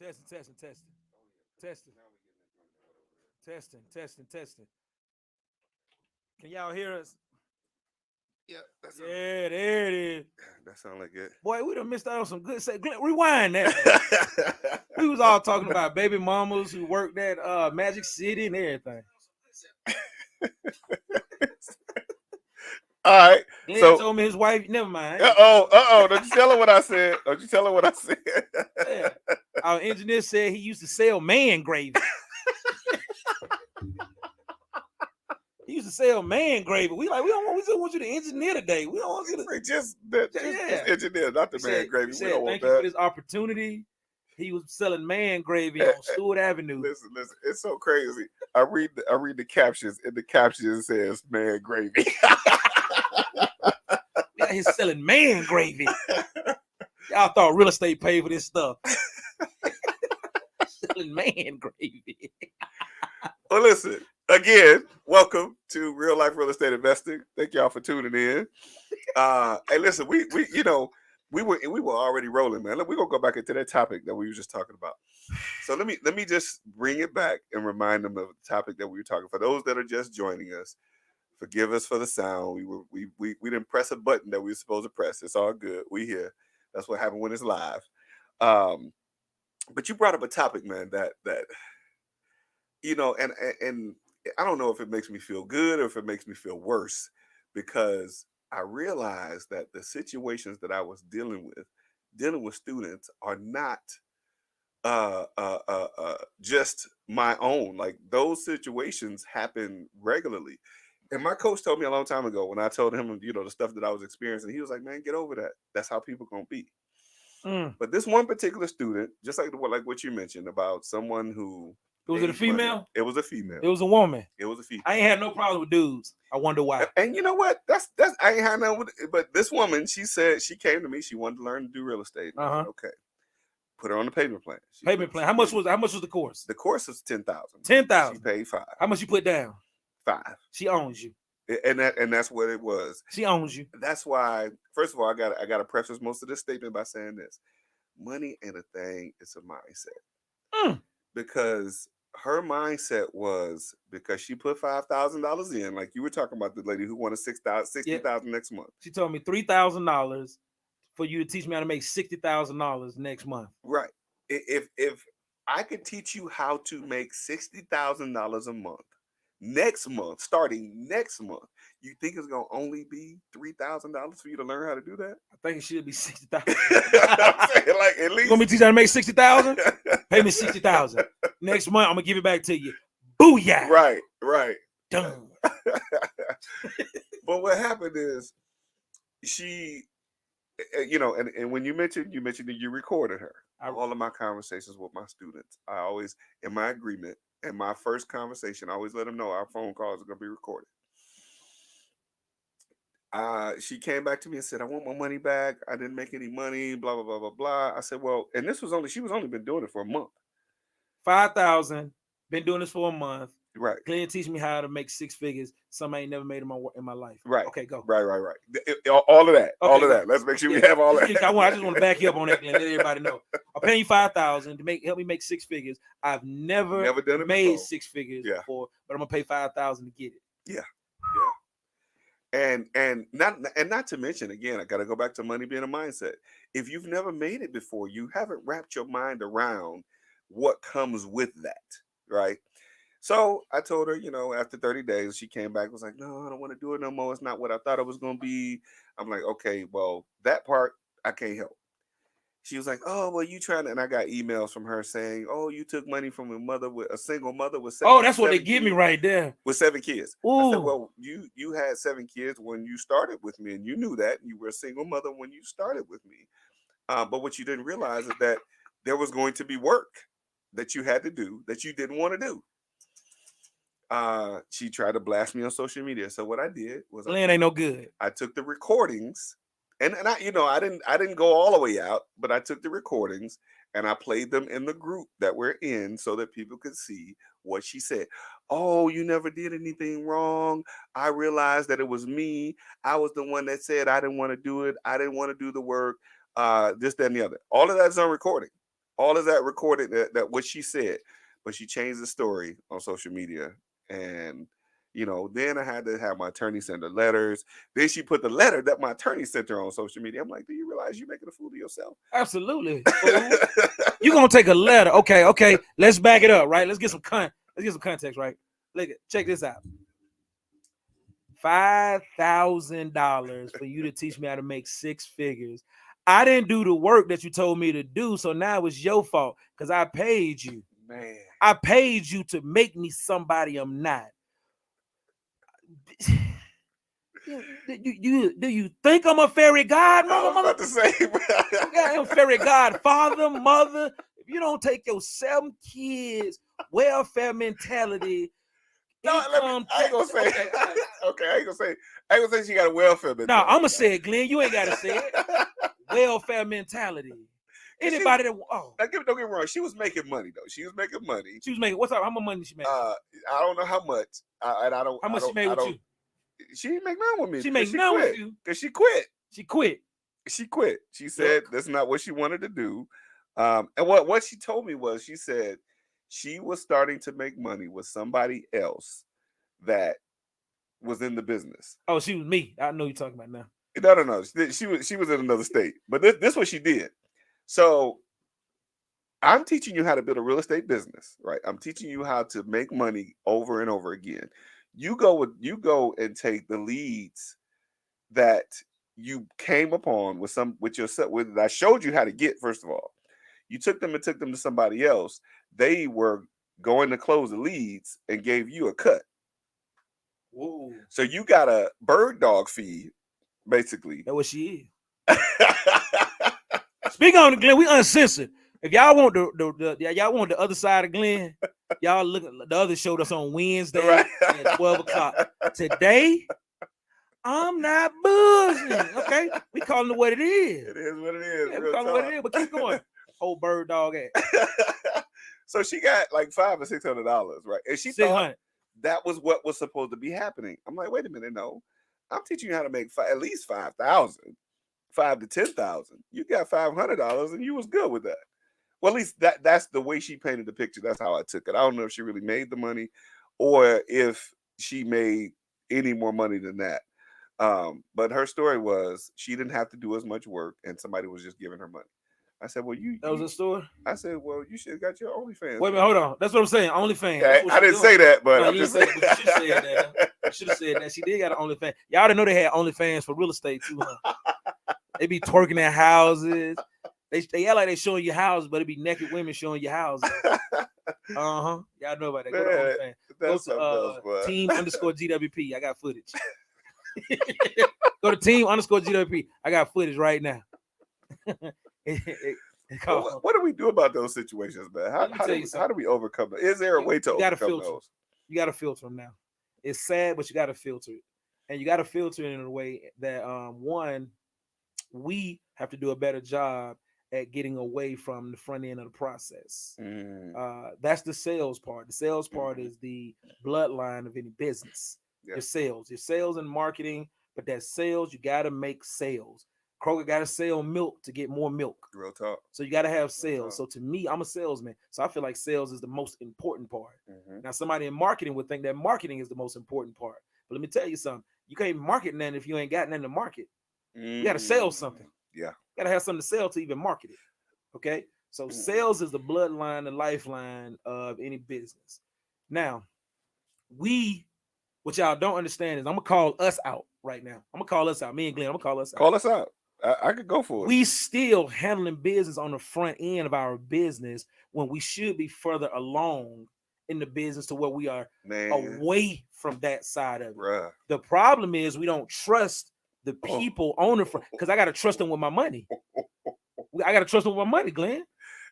Testing, testing, testing, testing, testing. Can y'all hear us? Yeah, that's Yeah, there it is. that sound like it. Boy, we done missed out on some good. Rewind that, man. We was all talking about baby mamas who worked at Magic City and everything. All right. Glenn So, told me his wife. Never mind. Don't you tell her what I said. Don't you tell her what I said. Yeah. Our engineer said he used to sell man gravy. He used to sell man gravy. We just want you to engineer today. We don't want you to just engineer, not the man gravy. We don't want thank you for this opportunity. He was selling man gravy on Stewart Avenue. Listen, it's so crazy. I read the captions, and the caption says "man gravy." Yeah, he's selling man gravy. Y'all thought real estate paid for this stuff. Selling man gravy. Well, listen, again, welcome to Real Life Real Estate Investing. Thank y'all for tuning in. Hey, listen, we were already rolling, man. We're gonna go back into that topic that we were just talking about. So let me just bring it back and remind them of the topic that we were talking. For those that are just joining us, forgive us for the sound. We didn't press a button that we were supposed to press. It's all good. We here. That's what happened when it's live. But you brought up a topic, man, that and I don't know if it makes me feel good or if it makes me feel worse, because I realized that the situations that I was dealing with students, are not just my own. Like, those situations happen regularly. And my coach told me a long time ago, when I told him, the stuff that I was experiencing, he was like, "Man, get over that. That's how people gonna be." But this one particular student, just like what you mentioned about someone who Was it a female? It was a female. It was a woman. It was a female. I ain't had no problem with dudes. I wonder why. And you know what? That's I ain't had nothing with it. But this woman, she said, she came to me. She wanted to learn to do real estate. Okay. Put her on the payment plan. Payment plan. How much was the course? The course was $10,000. $10,000. She paid $5,000. How much you put down? $5,000. She owns you. And that's what it was. She owns you. That's why. First of all, I got to preface most of this statement by saying this: money ain't a thing; it's a mindset. Because her mindset was, because she put $5,000 in, like you were talking about, the lady who wanted $60,000 next month. She told me $3,000 for you to teach me how to make $60,000 next month. Right. If I could teach you how to make $60,000 a month, starting next month, you think it's gonna only be $3,000 for you to learn how to do that? I think it should be $60,000. I'm saying, like, at least you want me to teach you how to make $60,000? Pay me $60,000. Next month, I'm gonna give it back to you. Booyah! Right. Done. But what happened is, she, and when you mentioned that you recorded her. All of my conversations with my students, I always, in my agreement, in my first conversation, I always let them know our phone calls are going to be recorded. She came back to me and said, "I want my money back. I didn't make any money, blah, blah, blah, blah, blah." I said, "Well," and she was only been doing it for a month. 5,000. Been doing this for a month. Right. Glenn teach me how to make six figures. Something I ain't never made in my life. Right. Okay, go. Right. All of that. Okay, all of that. Let's make sure we have all that. I just want to back you up on that, Glenn. Let everybody know. I'm paying you $5,000 to help me make six figures. I've never done it made before. six figures before, but I'm gonna pay $5,000 to get it. Yeah. And not to mention, again, I got to go back to money being a mindset. If you've never made it before, you haven't wrapped your mind around what comes with that, right? So I told her, after 30 days, she came back, was like, "No, I don't want to do it no more. It's not what I thought it was going to be." I'm like, "Okay, well, that part I can't help." She was like, "Oh, well, you trying to," and I got emails from her saying, "Oh, you took money from a single mother with 7 Oh, that's what they give me right there. With 7 kids. Ooh. I said, "Well, you had 7 kids when you started with me, and you knew that, and you were a single mother when you started with me. But what you didn't realize is that there was going to be work that you had to do that you didn't want to do." She tried to blast me on social media. So what I did was, Glenn ain't no good. I took the recordings, and I didn't go all the way out, but I took the recordings and I played them in the group that we're in so that people could see what she said. "Oh, you never did anything wrong. I realized that it was me. I was the one that said I didn't want to do it. I didn't want to do the work. This, that, and the other." All of that is on recording. All of that recorded that what she said, but she changed the story on social media. And then I had to have my attorney send her letters. Then she put the letter that my attorney sent her on social media. I'm like, do you realize you're making a fool of yourself? Absolutely. You're gonna take a letter. Okay. Let's back it up, right? Let's get some context, right? Look, check this out. $5,000 for you to teach me how to make six figures. I didn't do the work that you told me to do, so now it's your fault because I paid you. Man, I paid you to make me somebody I'm not. Do you think I'm a fairy godmother? I was about to say, bro. I'm a fairy godfather, mother. If you don't take your 7 kids welfare mentality, no, I ain't gonna say. Okay, I ain't gonna say she got a welfare mentality. No, I'm gonna say it, Glenn. You ain't gotta say it. Welfare mentality. Anybody that don't get me wrong, she was making money though. She was making money. She was making what's up? How much money she made? I don't know how much. And I don't. How much she made with you? She didn't make none with me. She made none with you because she quit. She quit. She quit. She said that's not what she wanted to do. And what she told me was she said she was starting to make money with somebody else that was in the business. Oh, she was me. I know you're talking about now. No. She was in another state. But this what she did. So I'm teaching you how to build a real estate business, right? I'm teaching you how to make money over and over again. You go and take the leads that you came upon with yourself. With I showed you how to get. First of all, you took them to somebody else. They were going to close the leads and gave you a cut. Whoa! So you got a bird dog fee, basically. That's what she is. Speak on it, Glenn. We uncensored. If y'all want y'all want the other side of Glenn, y'all look at the other show that's on Wednesday right. at 12 o'clock. Today, I'm not buzzing. Okay, we calling it what it is. It is what it is. Yeah, we calling it what it is. But keep going. Old bird dog ass. So she got like $500 or $600, right? And she thought that was what was supposed to be happening. I'm like, wait a minute, no. I'm teaching you how to make at least $5,000, $5,000 to $10,000. You got $500, and you was good with that. Well, at least that's the way she painted the picture. That's how I took it. I don't know if she really made the money, or if she made any more money than that. But her story was she didn't have to do as much work, and somebody was just giving her money. I said, well, that was a story? I said, well, you should have got your OnlyFans. Wait a minute, hold on. That's what I'm saying. OnlyFans. Yeah, I didn't say that, but I'm just saying. You should have said that. You should have said that. She did got an OnlyFans. Y'all didn't know they had OnlyFans for real estate too, huh? They be twerking at houses. They act like they showing you houses, but it be naked women showing you houses. Y'all know about that. Go to OnlyFans. Go to team_GWP. I got footage. Go to team_GWP. I got footage right now. What do we do about those situations, man? How do we overcome them? Is there a way to overcome those? You got to filter them now. It's sad, but you got to filter it, and you got to filter it in a way that one, we have to do a better job at getting away from the front end of the process. That's the sales part. The sales part is the bloodline of any business. Yeah. Your sales and marketing, but that sales, you got to make sales. Kroger got to sell milk to get more milk. Real talk. So you got to have sales. So to me, I'm a salesman. So I feel like sales is the most important part. Now, somebody in marketing would think that marketing is the most important part. But let me tell you something. You can't market nothing if you ain't got nothing to market. You got to sell something. Yeah. You got to have something to sell to even market it. Okay? So sales is the bloodline, the lifeline of any business. Now, what y'all don't understand is I'm going to call us out right now. I'm going to call us out. Me and Glenn, I'm going to call us out. Call us out. I could go for it. We still handling business on the front end of our business when we should be further along in the business to where we are away from that side of it. Bruh. The problem is we don't trust the people on the front, because I got to trust them with my money. I got to trust them with my money, Glenn.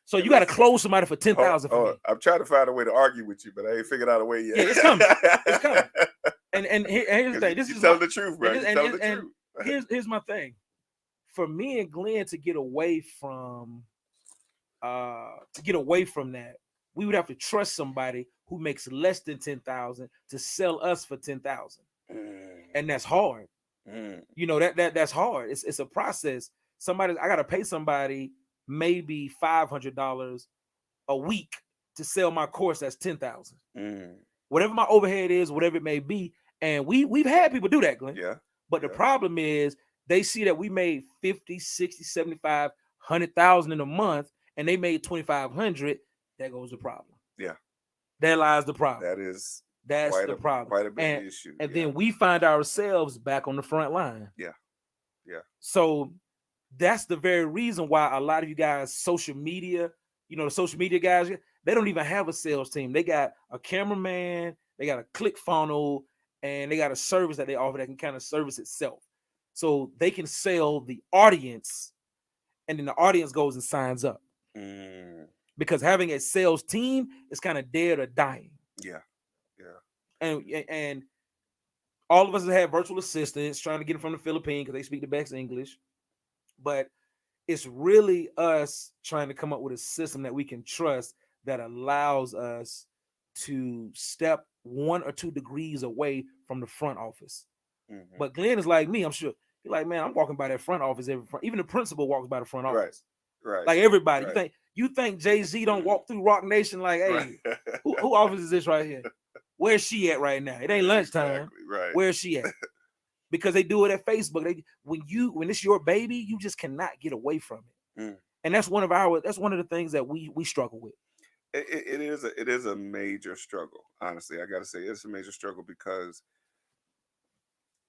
So you got to close somebody for $10,000 for me. I'm trying to find a way to argue with you, but I ain't figured out a way yet. Yeah, it's coming. It's coming. And here's the thing. This is telling the truth, bro. Here's my thing. For me and Glenn to get away from that, we would have to trust somebody who makes less than 10,000 to sell us for 10,000, and that's hard. You know that's hard. It's a process. I got to pay somebody maybe $500 a week to sell my course. That's 10,000. Mm. Whatever my overhead is, whatever it may be. And we've had people do that, Glenn. Yeah. But the Yeah. problem is they see that we made 50, 60, 75, 100,000 in a month and they made 2,500. There goes the problem. Yeah. There lies the problem. That is That's the problem. quite a bit of issue. And Yeah. then we find ourselves back on the front line. Yeah. Yeah. So that's the very reason why a lot of you guys, social media, the social media guys, they don't even have a sales team. They got a cameraman, they got a click funnel, and they got a service that they offer that can kind of service itself. So they can sell the audience, and then the audience goes and signs up. Mm. Because having a sales team is kind of dead or dying. Yeah. Yeah. And all of us have had virtual assistants trying to get them from the Philippines because they speak the best English. But it's really us trying to come up with a system that we can trust that allows us to step 1 or 2 degrees away from the front office. Mm-hmm. But Glenn is like me, I'm sure. He's like, man, I'm walking by that front office even the principal walks by the front office. Right. Like everybody. Right. You think Jay-Z don't walk through Rock Nation like, hey, Right. who office is this right here? Where's she at right now? It ain't lunchtime. Exactly. Right. Where's she at? Because they do it at Facebook. When it's your baby, you just cannot get away from it. Mm. And that's one of the things that we struggle with. It is a major struggle. Honestly, I got to say it's a major struggle because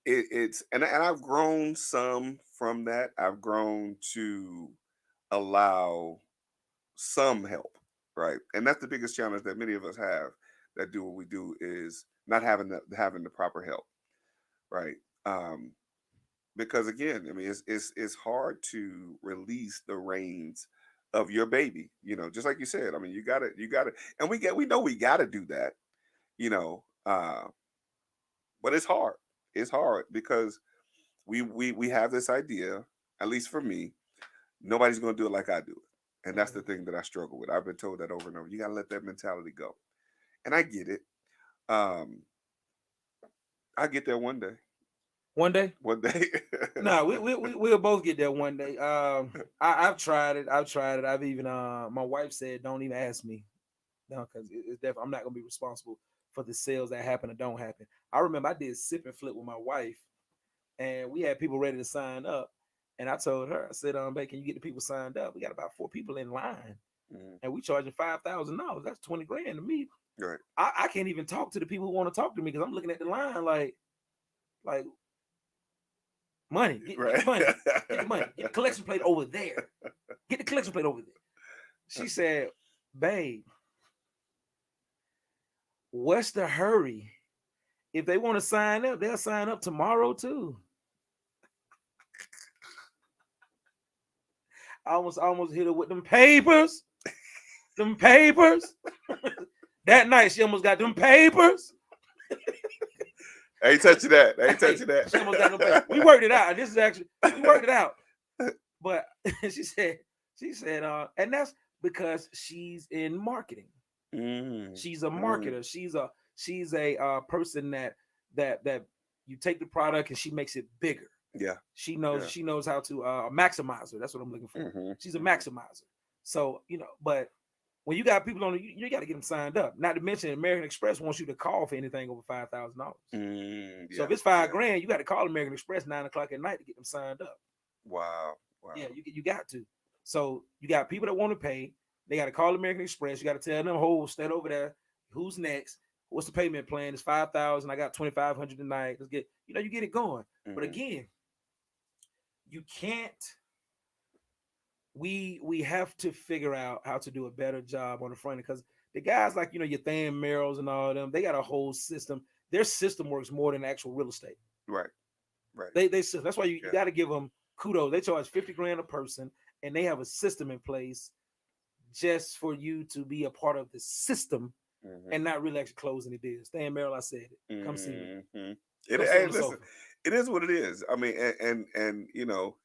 it's and I've grown some from that. I've grown to allow some help, right? And that's the biggest challenge that many of us have that do what we do is not having the proper help, right? Because again, I mean, it's hard to release the reins of your baby, just like you said. I mean, you got to, and we know we got to do that, you know, but it's hard. It's hard because we have this idea, at least for me, nobody's going to do it like I do it. And that's the thing that I struggle with. I've been told that over and over. You got to let that mentality go. And I get it. I get there one day. One day? One day. No, we'll both get there one day. I've tried it. I've even my wife said, don't even ask me. No, because it's definitely I'm not gonna be responsible for the sales that happen or don't happen. I remember I did sip and flip with my wife, and we had people ready to sign up. And I told her, I said, babe, can you get the people signed up? We got about 4 people in line, and we charging $5,000. That's 20 grand to me. Right. I can't even talk to the people who want to talk to me because I'm looking at the line like money. Get the money. Get the money. Get the collection plate over there. Get the collection plate over there. She said, babe, what's the hurry? If they want to sign up, they'll sign up tomorrow too. I almost hit her with them papers. Them papers. That night, she almost got them papers. I ain't touching that. I ain't touching that. She almost got them papers. We worked it out. We worked it out. But she said, and that's because she's in marketing. She's a marketer. She's a person that you take the product and she makes it bigger. Yeah. She knows how to maximize her. That's what I'm looking for. She's a maximizer. So, but when you got people on you got to get them signed up. Not to mention American Express wants you to call for anything over $5,000. So if it's $5,000, you got to call American Express 9:00 at night to get them signed up. Wow. Yeah, you got to. So you got people that want to pay. They got to call American Express. You got to tell them, stand over there. Who's next? What's the payment plan? It's $5,000. I got $2,500 tonight. Let's get, you get it going. But again, you can't. We have to figure out how to do a better job on the front end because the guys like your Than Merrills and all of them, they got a whole system. Their system works more than actual real estate. Right. They that's why you got to give them kudos. They charge $50,000 a person, and they have a system in place just for you to be a part of the system and not really actually close any deals. Than Merrill, I said it. Come see me. Listen, it is what it is. I mean, and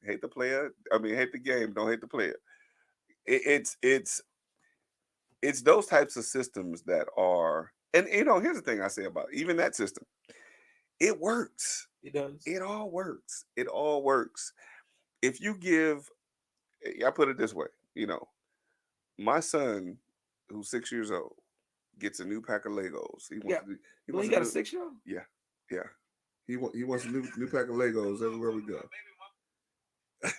hate the player. I mean, hate the game. Don't hate the player. It's those types of systems that are, and here's the thing I say about even that system. It works. It does. It all works. It all works. If you give, I put it this way, you know, my son, who's 6 years old, gets a new pack of Legos. Yeah. He Well, wants you a got a new 6-year-old? yeah, yeah. He wants a new pack of Legos everywhere we go. You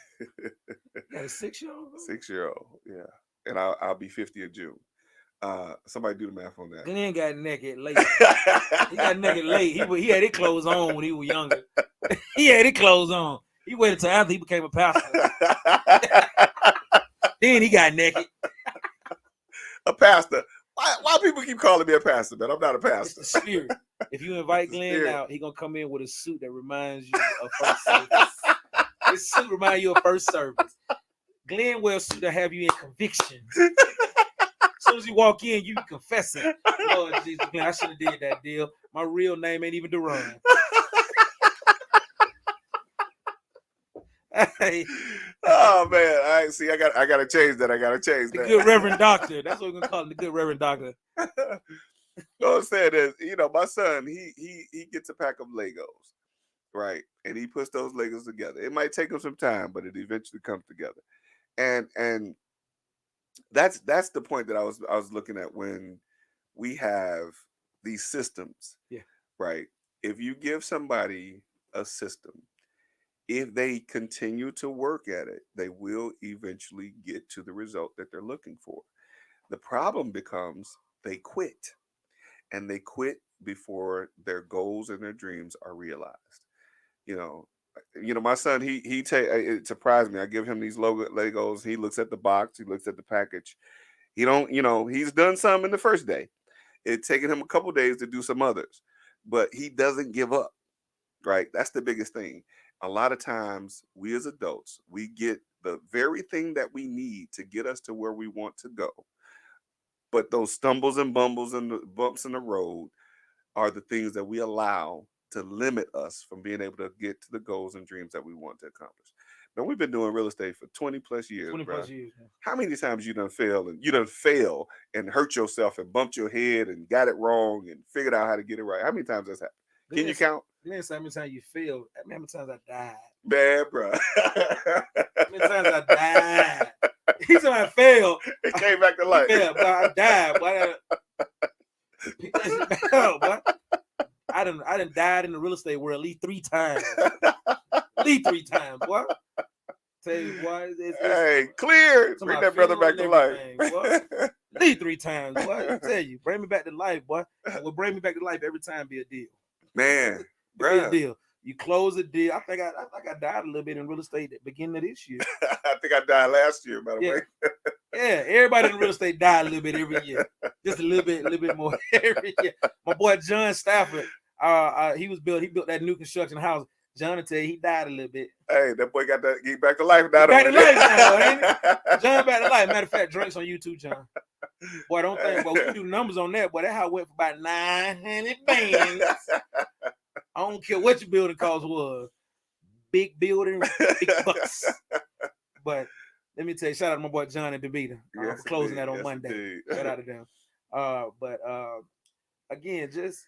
got a 6-year-old, bro? 6 year old, yeah. And I'll be 50 in June. Somebody do the math on that. Glenn got naked late. He got naked late. He had his clothes on when he was younger. He had his clothes on. He waited till after he became a pastor. Then he got naked. A pastor. Why people keep calling me a pastor, man? I'm not a It's pastor. the spirit. If you invite the Glenn spirit. out, he gonna come in with a suit that reminds you of first service. This suit reminds you of first service. Glenn wears suit to have you in conviction. As soon as you walk in, you be confessing. Lord Jesus, Glenn, I should have did that deal. My real name ain't even Duran. Hey, Oh man, I see. I gotta change that. I gotta change the that. good Reverend Doctor. That's what we're gonna call him, the good Reverend Doctor. What I'm saying is, my son, he gets a pack of Legos, right? And he puts those Legos together. It might take him some time, but it eventually comes together. And that's the point that I was looking at when we have these systems, Yeah. right? If you give somebody a system, if they continue to work at it, they will eventually get to the result that they're looking for. The problem becomes they quit, and they quit before their goals and their dreams are realized. You know, my son, it surprised me. I give him these Legos. He looks at the box. He looks at the package. He don't, he's done some in the first day. It's taken him a couple days to do some others, but he doesn't give up. Right? That's the biggest thing. A lot of times, we as adults, we get the very thing that we need to get us to where we want to go, but those stumbles and bumbles and the bumps in the road are the things that we allow to limit us from being able to get to the goals and dreams that we want to accomplish. Now, we've been doing real estate for 20 plus years, 20 bro. plus years, man. How many times you done fail and hurt yourself and bumped your head and got it wrong and figured out how to get it right? How many times that's happened? Can you count? Glenn said how many times you failed. How many times I died. Man, bro. How many times I died. He said I failed. It came back to He life. failed, but I died. But pick that shit back up, boy. I done died in the real estate world at least 3 times. At least 3 times, boy. Tell you, boy, Hey, clear. Bring that brother back to life. Boy. At least 3 times, boy. I tell you, bring me back to life, boy. And what bring me back to life every time be a deal. Man, Be a deal. You close a deal. I think I died a little bit in real estate at the beginning of this year. I think I died last year, by the way. Yeah, everybody in real estate died a little bit every year. Just a little bit more every year. My boy John Stafford, he built that new construction house. John will tell you he died a little bit. Hey, that boy got that get back to life now. Back to life now, ain't it? John back to life. Matter of fact, drinks on YouTube, John. Boy, don't think, but we can do numbers on that. Boy, that how it went for about 900 bands. I don't care what your building cost was. Big building, big bucks. But let me tell you, shout out to my boy John and DeVita for closing that on Monday. Indeed. Shout out to them. But again, just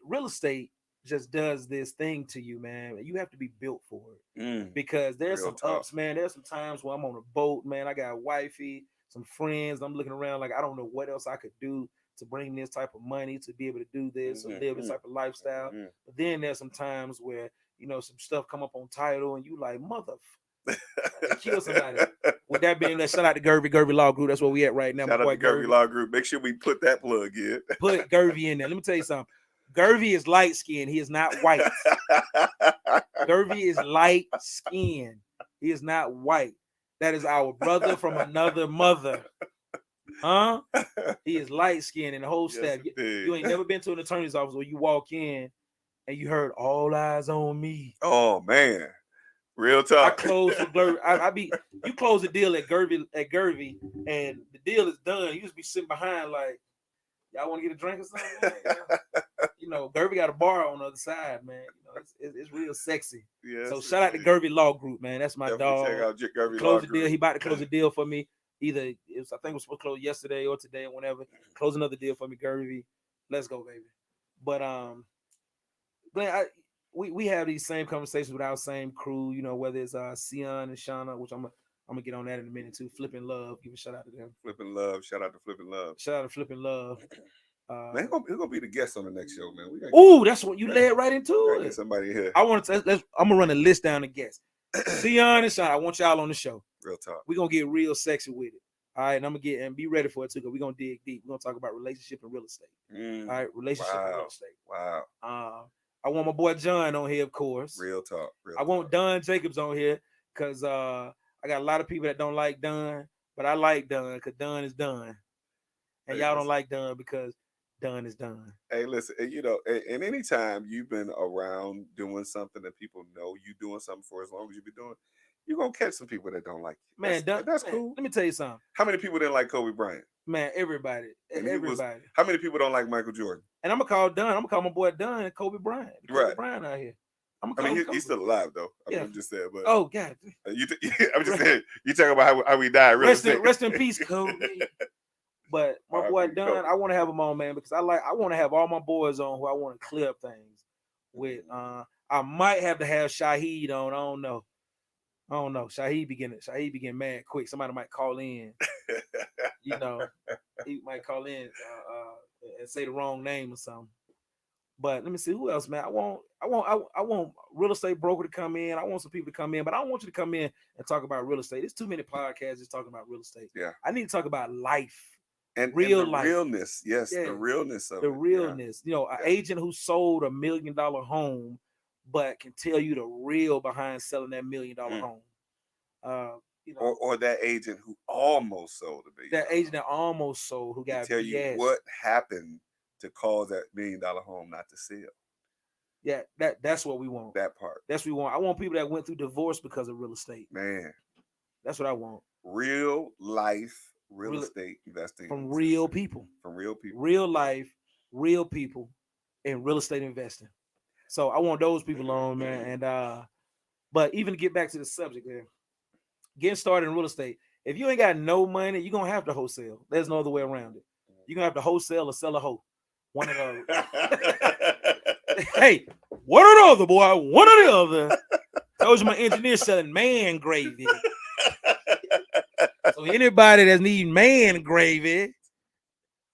real estate just does this thing to you, man. You have to be built for it because there's some ups, man. There's some times where I'm on a boat, man. I got a wifey, some friends. I'm looking around like I don't know what else I could do to bring this type of money to be able to do this or live this type of lifestyle. But then there's some times where some stuff come up on title and you like kill somebody. With that being said, shout out to Gervy Law Group. That's where we at right now. Shout out to Gervy Law Group. Make sure we put that plug in. Put Gervy in there. Let me tell you something. Gervy is light skinned. He is not white. Gervy is light skinned. He is not white. That is our brother from another mother. Huh? He is light skinned and the whole staff. You ain't never been to an attorney's office where you walk in and you heard all eyes on me. Oh man. Real talk. I close with Gervy. You close the deal at Gervy, and the deal is done. You just be sitting behind like, y'all want to get a drink or something? Gervy got a bar on the other side, man. It's real sexy. Yes, so shout out to Gervy Law Group, man. That's my dog. Check out Gervy Law Group. Deal. He about to close the deal for me. Either I think it was supposed to close yesterday or today or whenever. Close another deal for me, Gervy. Let's go, baby. But Glenn, we have these same conversations with our same crew. Whether it's Sion and Shauna, which I'm I'm gonna get on that in a minute too. Flipping Love, give a shout out to them. Flipping Love, shout out to Flipping Love. Shout out to Flipping Love. Man, he's gonna be the guest on the next show, man. Ooh, that's what you led right into it. Get somebody here. I want to. I'm gonna run a list down of guests. Sion and Sean, I want y'all on the show. Real talk. We're gonna get real sexy with it. All right, and I'm gonna get and be ready for it too, because we're gonna dig deep. We're gonna talk about relationship and real estate. All right, relationship and real estate. Wow. I want my boy John on here, of course. Real talk. I want Don Jacobs on here because I got a lot of people that don't like Don, but I like Don because Don is done, and y'all don't like Don because done is done. Hey, listen, and anytime you've been around doing something that people know you doing something for as long as you've been doing, you're gonna catch some people that don't like you. Man, that's cool. Let me tell you something. How many people didn't like Kobe Bryant? Man, everybody. How many people don't like Michael Jordan? And I'm gonna call Dunn. I'm gonna call my boy Dunn Kobe Bryant. Kobe Bryant out here. He's still alive though. I'm just saying, but oh God, I'm just saying. You talking about how we died? Rest in peace, Kobe. But my boy Dunn, I want to have him on, man, because I want to have all my boys on who I want to clear up things with. I might have to have Shaheed on. I don't know. Shaheed be getting mad quick. Somebody might call in. He might call in and say the wrong name or something. But let me see who else, man. I want real estate broker to come in. I want some people to come in, but I don't want you to come in and talk about real estate. There's too many podcasts just talking about real estate. Yeah, I need to talk about life. And real the life. Realness, yes, the realness of the it. realness. Yeah. An agent who sold $1 million home, but can tell you the real behind selling that $1 million home. Or that agent who almost sold $1 million. That agent that almost sold, who got tell you what happened to cause that $1 million home not to sell. Yeah, that's what we want. That part. That's what we want. I want people that went through divorce because of real estate. Man, that's what I want. Real life. Real estate investing from real people. Real life, real people, and real estate investing. So I want those people on, man. And but even to get back to the subject there, getting started in real estate, if you ain't got no money, you're gonna have to wholesale. There's no other way around it. You're gonna have to wholesale or sell a hoe. One of those. Hey, one or the other, boy. One or the other. Told you my engineer selling man gravy. So anybody that's needing man gravy,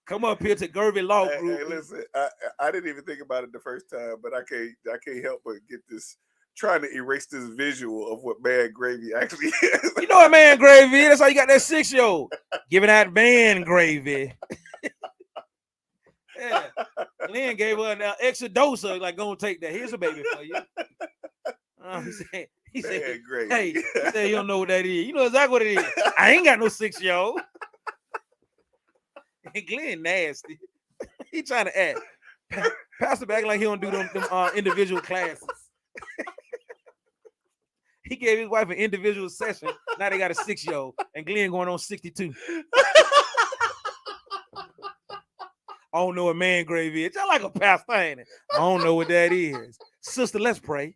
come up here to Gervy Law Group. Hey, listen, I didn't even think about it the first time, but I can't help but get this, trying to erase this visual of what man gravy actually is. You know what man gravy is? That's how you got that 6-year-old giving out man gravy. Yeah, Lynn gave her an extra dose of like, go and take that. Here's a baby for you. He said, hey, he said, you don't know what that is. You know exactly what it is. I ain't got no 6-year-old. And Glenn nasty. He trying to act. Pastor back like he don't do them individual classes. He gave his wife an individual session. Now they got a 6-year-old. And Glenn going on 62. I don't know what man grave is. I like a pastor, ain't it? I don't know what that is. Sister, let's pray.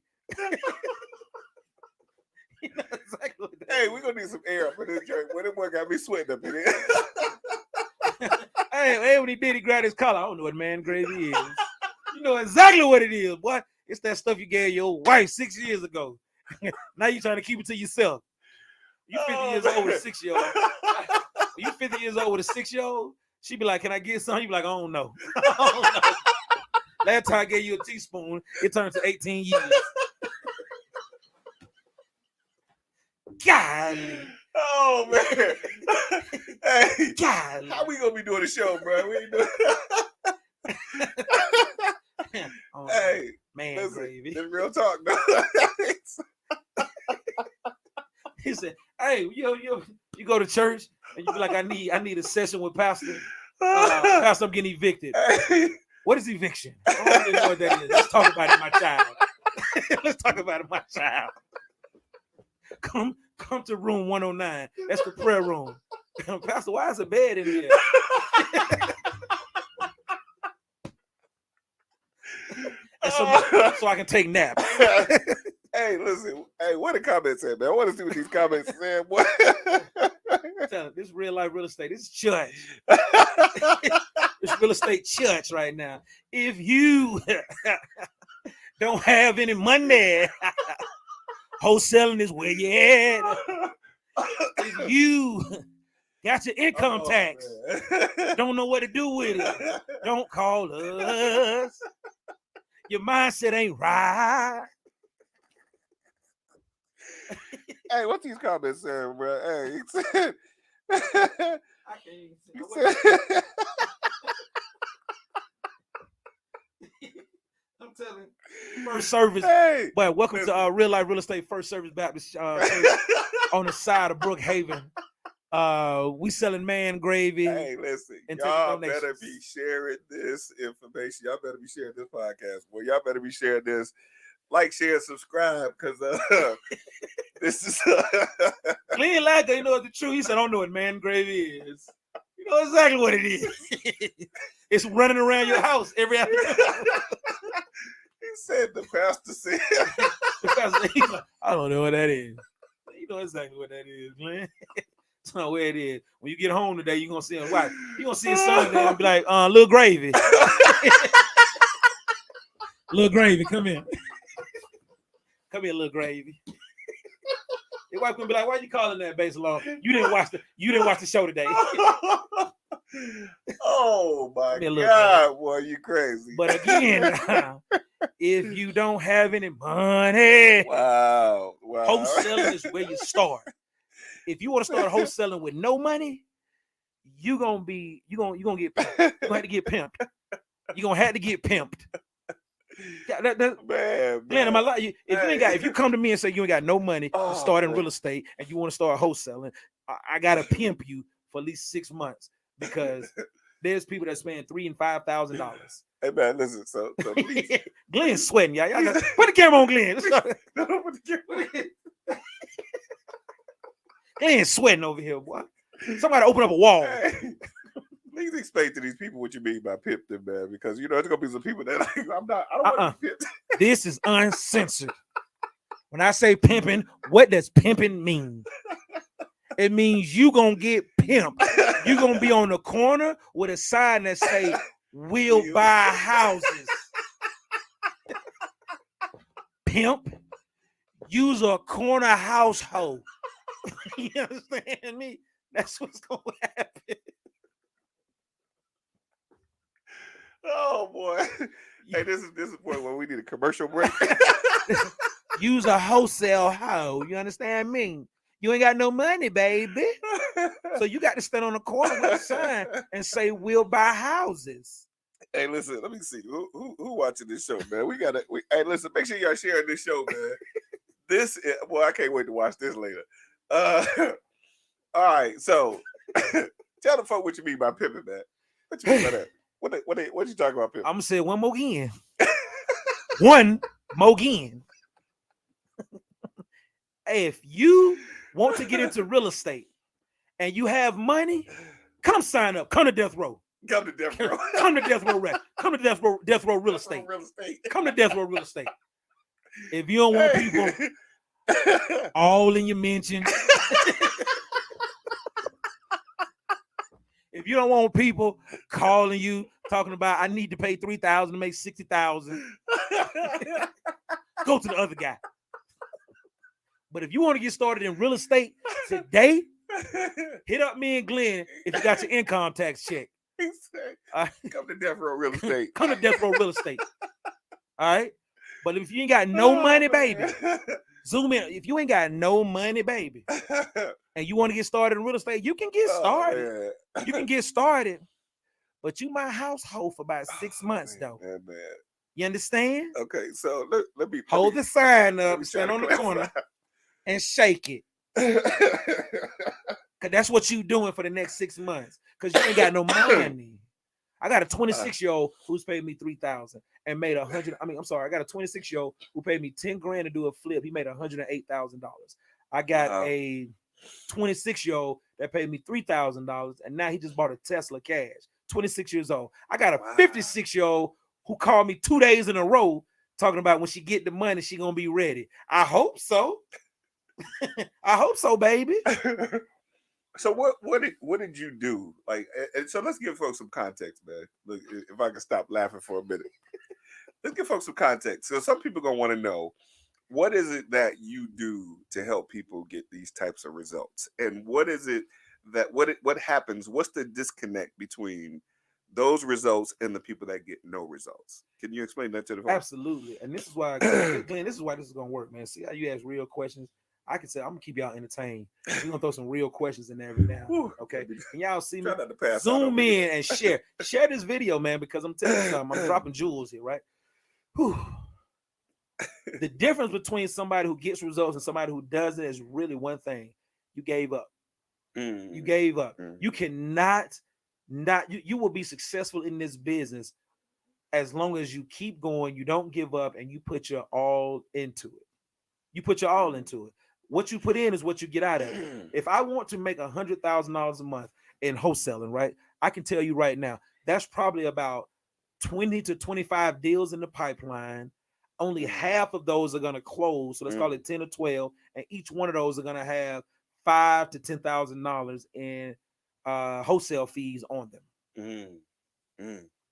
You know exactly what that is. We're going to need some air up in this joint. When that boy got me sweating up in here. Hey, when he did, he grabbed his collar. I don't know what man gravy is. You know exactly what it is, boy. It's that stuff you gave your wife 6 years ago. Now you're trying to keep it to yourself. You 50 years old with a 6-year-old. You 50 years old with a 6-year-old. She be like, can I get some? You be like, I don't know. I don't know. Last time I gave you a teaspoon, it turned to 18 years. God. Oh, man. Hey, God. How we going to be doing the show, bro? We ain't doing Hey, man, listen, gravy. This real talk, no. He said, hey, you go to church and you be like, I need a session with Pastor. Pastor, I'm getting evicted. Hey. What is eviction? I don't even know what that is. Let's talk about it, my child. Let's talk about it, my child. Come to room 109. That's the prayer room. Pastor, why is a bed in here? So I can take naps. Hey, listen. Hey, what the comments at, man? I want to see what these comments saying. What? This real life real estate. This is church. It's real estate church right now. If you don't have any money, wholesaling is where you at. If you got your income tax, man. don't know what to do with it, don't call us. Your mindset ain't right. Hey, what these comments saying, bro? Hey, he said. I can't even He see. said I'm telling you, first service. hey, But welcome listen. to Real Life Real Estate First Service Baptist Church on the side of Brookhaven. We selling man gravy Hey, listen, and taking y'all donations. better be sharing this information. Y'all better be sharing this podcast. Boy, y'all better be sharing this. Like, share, subscribe, because this is. Glenn like they know what the truth. He said, I don't know what man gravy is. You know exactly what it is. It's running around your house every afternoon. He said the pastor said. I don't know what that is. You know exactly what that is, Glenn. That's not where it is. When you get home today, you're gonna see him. Why? You're gonna see his son there and be like, little gravy. Little gravy, come here. Come here, little gravy. Your wife gonna be like, why you calling that base law? You didn't watch the show today. Oh my God, boy, you crazy. But again, if you don't have any money, wow. Wholesaling is where you start. If you want to start wholesaling with no money, you're gonna get pimped. You're gonna have to get pimped. You're gonna have to get pimped. Man, am I lying? If you come to me and say you ain't got no money to start in real estate and you want to start wholesaling, I gotta pimp you for at least 6 months because there's people that spend $3,000 and $5,000. Hey man, listen. So please. Glenn's sweating, y'all. Y'all put the camera on Glenn. Glenn's sweating over here, boy. Somebody open up a wall. Hey, please explain to these people what you mean by pimping, man, because you know there's gonna be some people that like, I don't want to be pimped. This is uncensored. When I say pimping, what does pimping mean? It means you gonna get pimped. You gonna be on the corner with a sign that say "We'll buy houses." Pimp, use a corner household. You understand me? That's what's gonna happen. Oh boy. Hey, this is point where we need a commercial break. Use a wholesale hoe. You understand me? You ain't got no money, baby. So you got to stand on the corner with a sign and say, "We'll buy houses." Hey, listen, let me see. Who watching this show, man? Hey, listen, make sure y'all sharing this show, man. I can't wait to watch this later. All right, so tell the folk what you mean by pimping, man. What you mean by that? What you talking about, pimping? I'm gonna say it one more again. One more again. If you want to get into real estate and you have money, come sign up. Come to Death Row. Come to Death Row. Come to Death Row Rec. Come to Death Row Real Estate. Come to Death Row Real Estate. If you don't want people all in your mentions, if you don't want people calling you talking about I need to pay $3,000 to make $60,000, go to the other guy. But if you want to get started in real estate today, hit up me and Glenn if you got your income tax check. He said, come to Death Row Real Estate. Come to Death Row Real Estate. All right? But if you ain't got no money, baby, zoom in. If you ain't got no money, baby, and you want to get started in real estate, you can get started. You can get started. But you my household for about 6 months, though. Man. You understand? Okay, so let me hold the sign up, stand on the corner, and shake it. Cause that's what you doing for the next 6 months. Cause you ain't got no money. I got a 26-year-old who's paid me $3,000 and made $100. I got a 26-year-old who paid me $10,000 to do a flip. He made $108,000. I got a 26-year-old that paid me $3,000 and now he just bought a Tesla cash. 26 years old. I got a 56-year-old who called me 2 days in a row talking about when she get the money, she gonna be ready. I hope so. I hope so, baby. So what did you do? Like, and so let's give folks some context, man. Look, if I can stop laughing for a minute. Let's give folks some context. So some people gonna want to know what is it that you do to help people get these types of results? And what is it that what happens? What's the disconnect between those results and the people that get no results? Can you explain that to the folks? Absolutely. And this is why, Glenn, this is why this is gonna work, man. See how you ask real questions. I can say I'm gonna keep y'all entertained. We're gonna throw some real questions in there every now and then. Whew, Okay. Can y'all see try me? not to pass out on Zoom me. in and share. Share this video, man, because I'm telling you something. I'm dropping jewels here, right? Whew. The difference between somebody who gets results and somebody who doesn't is really one thing. You gave up. You gave up. You cannot not you will be successful in this business as long as you keep going, you don't give up, and you put your all into it. You put your all into it. What you put in is what you get out of it. If I want to make $100,000 a month in wholesaling, right? I can tell you right now, that's probably about 20 to 25 deals in the pipeline. Only half of those are going to close. So let's call it 10 or 12. And each one of those are going to have $5,000 to $10,000 in wholesale fees on them.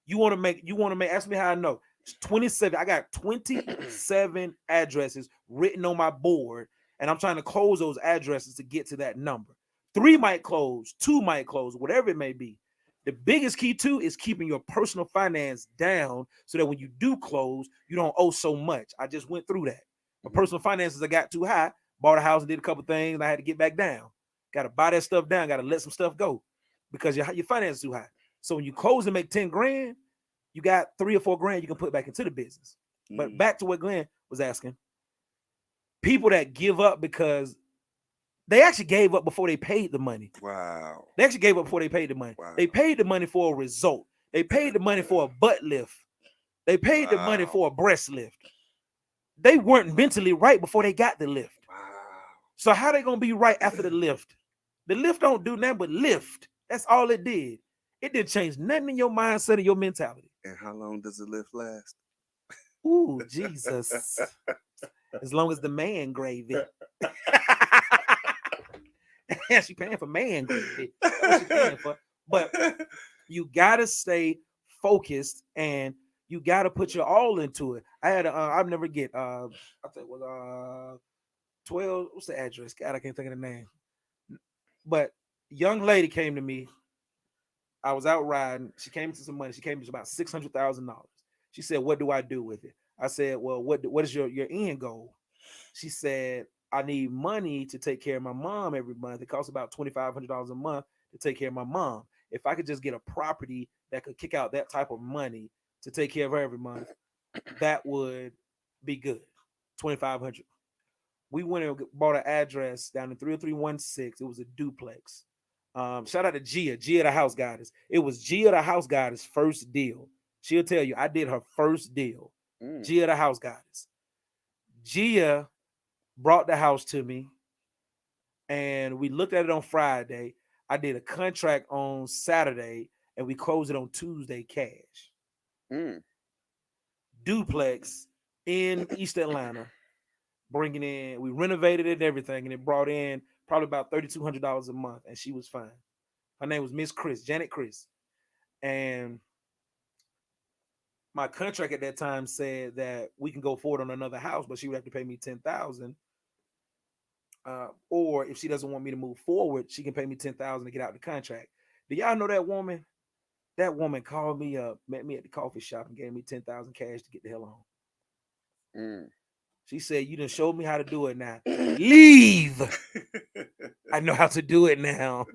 You want to make, ask me how I know. It's 27. I got 27 addresses written on my board, and I'm trying to close those addresses to get to that number. 3 might close, 2 might close, whatever it may be. The biggest key too is keeping your personal finance down so that when you do close, you don't owe so much. I just went through that. My personal finances, I got too high, bought a house and did a couple things, and I had to get back down. Got to buy that stuff down, got to let some stuff go because your finances too high. So when you close and make 10 grand, you got 3 or 4 grand you can put back into the business. But back to what Glenn was asking, people that give up because they actually gave up before they paid the money. Wow. They actually gave up before they paid the money. Wow. They paid the money for a result. They paid the money for a butt lift. They paid the money for a breast lift. They weren't mentally right before they got the lift. Wow. So how they gonna be right after the lift? The lift don't do nothing but lift. That's all it did. It didn't change nothing in your mindset or your mentality. And how long does the lift last? Ooh, Jesus. As long as the man gravy. She paying for man gravy. That's what she paying for. But you gotta stay focused and you gotta put your all into it. I had I'll never get I think it was 12. What's the address? God, I can't think of the name. But young lady came to me. I was out riding. She came to some money. She came to about $600,000. She said, "What do I do with it?" I said, "Well, what is your end goal?" She said, "I need money to take care of my mom every month. It costs about $2,500 a month to take care of my mom. If I could just get a property that could kick out that type of money to take care of her every month, that would be good. 2,500. We went and bought an address down in 30316. It was a duplex. Shout out to Gia the house goddess. It was Gia the house goddess' first deal. She'll tell you, I did her first deal. Gia the house goddess. Gia brought the house to me, and we looked at it on Friday. I did a contract on Saturday, and we closed it on Tuesday cash. Duplex in East Atlanta, bringing in, we renovated it and everything, and it brought in probably about $3,200 a month, and she was fine. Her name was Miss Chris, Janet Chris. And my contract at that time said that we can go forward on another house, but she would have to pay me $10,000. Or if she doesn't want me to move forward, she can pay me $10,000 to get out the contract. Do y'all know that woman? That woman called me up, met me at the coffee shop, and gave me $10,000 cash to get the hell on. She said, "You done showed me how to do it now. Leave." I know how to do it now.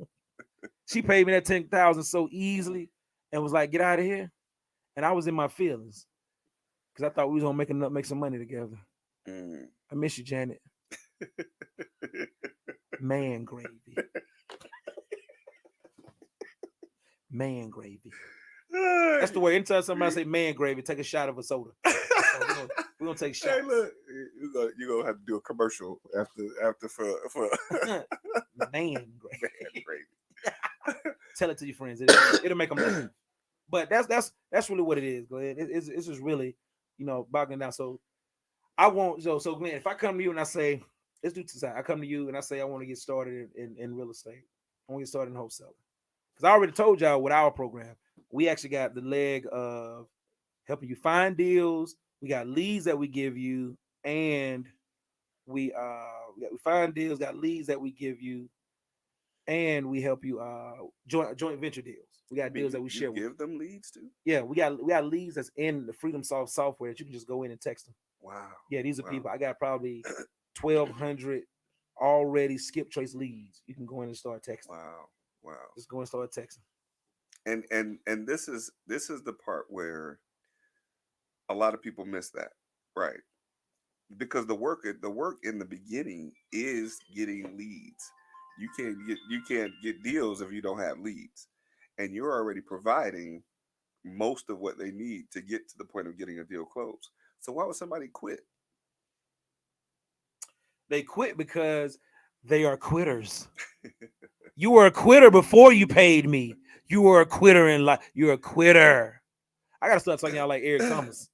She paid me that $10,000 so easily and was like, "Get out of here." And I was in my feelings because I thought we was gonna make some money together. I miss you, Janet. Man gravy. Man gravy. That's the way. Anytime somebody say man gravy, take a shot of a soda. So we're gonna take shots. Hey, look, you're gonna have to do a commercial after for man gravy. Tell it to your friends. It'll make them laugh. But that's really what it is, Glenn. It's just really, boggling down. So I want so Glenn, if I come to you and I say, let's do this, I come to you and I say I want to get started in real estate. I want to get started in wholesaling. Because I already told y'all with our program, we actually got the leg of helping you find deals. We got leads that we give you, and we find deals, got leads that we give you, and we help you joint venture deals. We You got mean deals that we you share with you. give them leads too? Yeah, we got leads that's in the Freedom Soft software that you can just go in and text them. Wow. Yeah, these are Wow. people. I got probably 1,200 already skip trace leads. You can go in and start texting. Wow. Wow. Just go and start texting. And this is the part where a lot of people miss that, right? Because the work in the beginning is getting leads. You can't get deals if you don't have leads, and you're already providing most of what they need to get to the point of getting a deal closed. So why would somebody quit? They quit because they are quitters. You were a quitter before you paid me. You were a quitter in life. You're a quitter. I gotta start talking to y'all like Eric Thomas.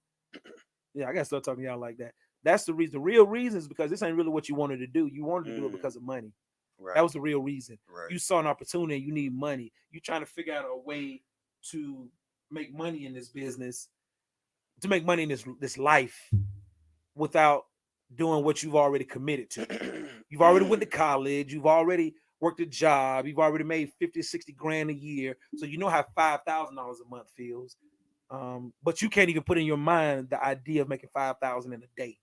Yeah, I gotta start talking to y'all like that. That's the reason. The real reason is because this ain't really what you wanted to do. You wanted to do it Mm, because of money. That right, was the real reason. right. You saw an opportunity. You need money. You trying to figure out a way to make money in this business, to make money in this life without doing what you've already committed to. You've already went to college. You've already worked a job. You've already made 50, 60 grand a year. So you know how $5,000 a month feels. But you can't even put in your mind the idea of making 5,000 in a day.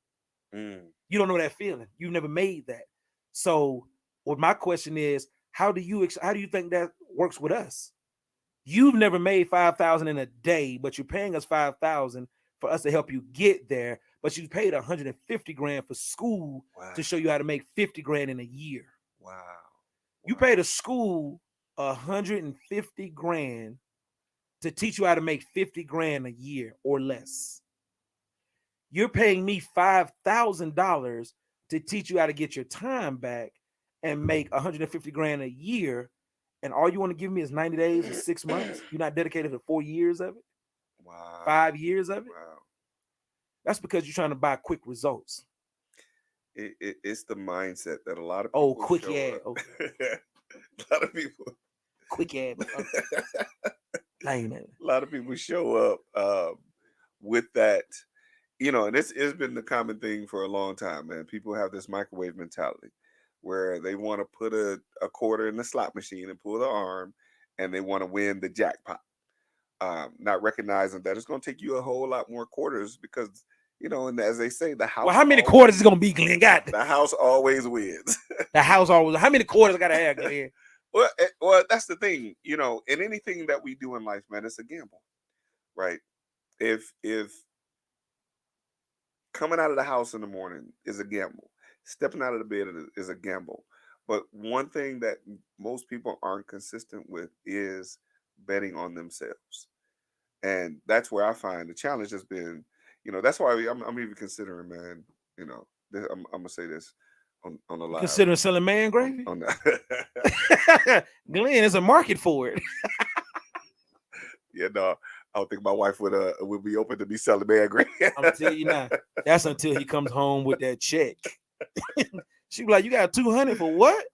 Mm, You don't know that feeling. You've never made that. So what my question is, how do you think that works with us? You've never made 5,000 in a day, but you're paying us 5,000 for us to help you get there. But you paid 150 grand for school wow, to show you how to make 50 grand in a year. wow, You wow. paid a school 150 grand to teach you how to make 50 grand a year or less. You're paying me $5,000 to teach you how to get your time back and make 150 grand a year. And all you want to give me is 90 days or 6 months. You're not dedicated to 4 years of it, Wow, 5 years of it. wow. That's because you're trying to buy quick results. It's the mindset that a lot of Oh, people quick, show yeah. up. Okay. A lot of people, Quick, yeah. Okay. Lame, man. a lot of people show up with that, and it's been the common thing for a long time, man. People have this microwave mentality where they want to put a quarter in the slot machine and pull the arm, and they want to win the jackpot. Not recognizing that it's going to take you a whole lot more quarters because, and as they say, the Well, house how many quarters is always it gonna be, Glenn? God, the house always wins. the house always. How many quarters I gotta have, Glenn? Well, that's the thing, in anything that we do in life, man, it's a gamble, right? If coming out of the house in the morning is a gamble, stepping out of the bed is a gamble. But one thing that most people aren't consistent with is betting on themselves, and that's where I find the challenge has been. That's why I'm even considering, man. I'm gonna say this on the You live considering selling man gravy? on the Glenn, there's a market for it. yeah, no, I don't think my wife would be open to me selling man green. I'm gonna tell you now. That's until he comes home with that check. She be like, "You got 200 for what?"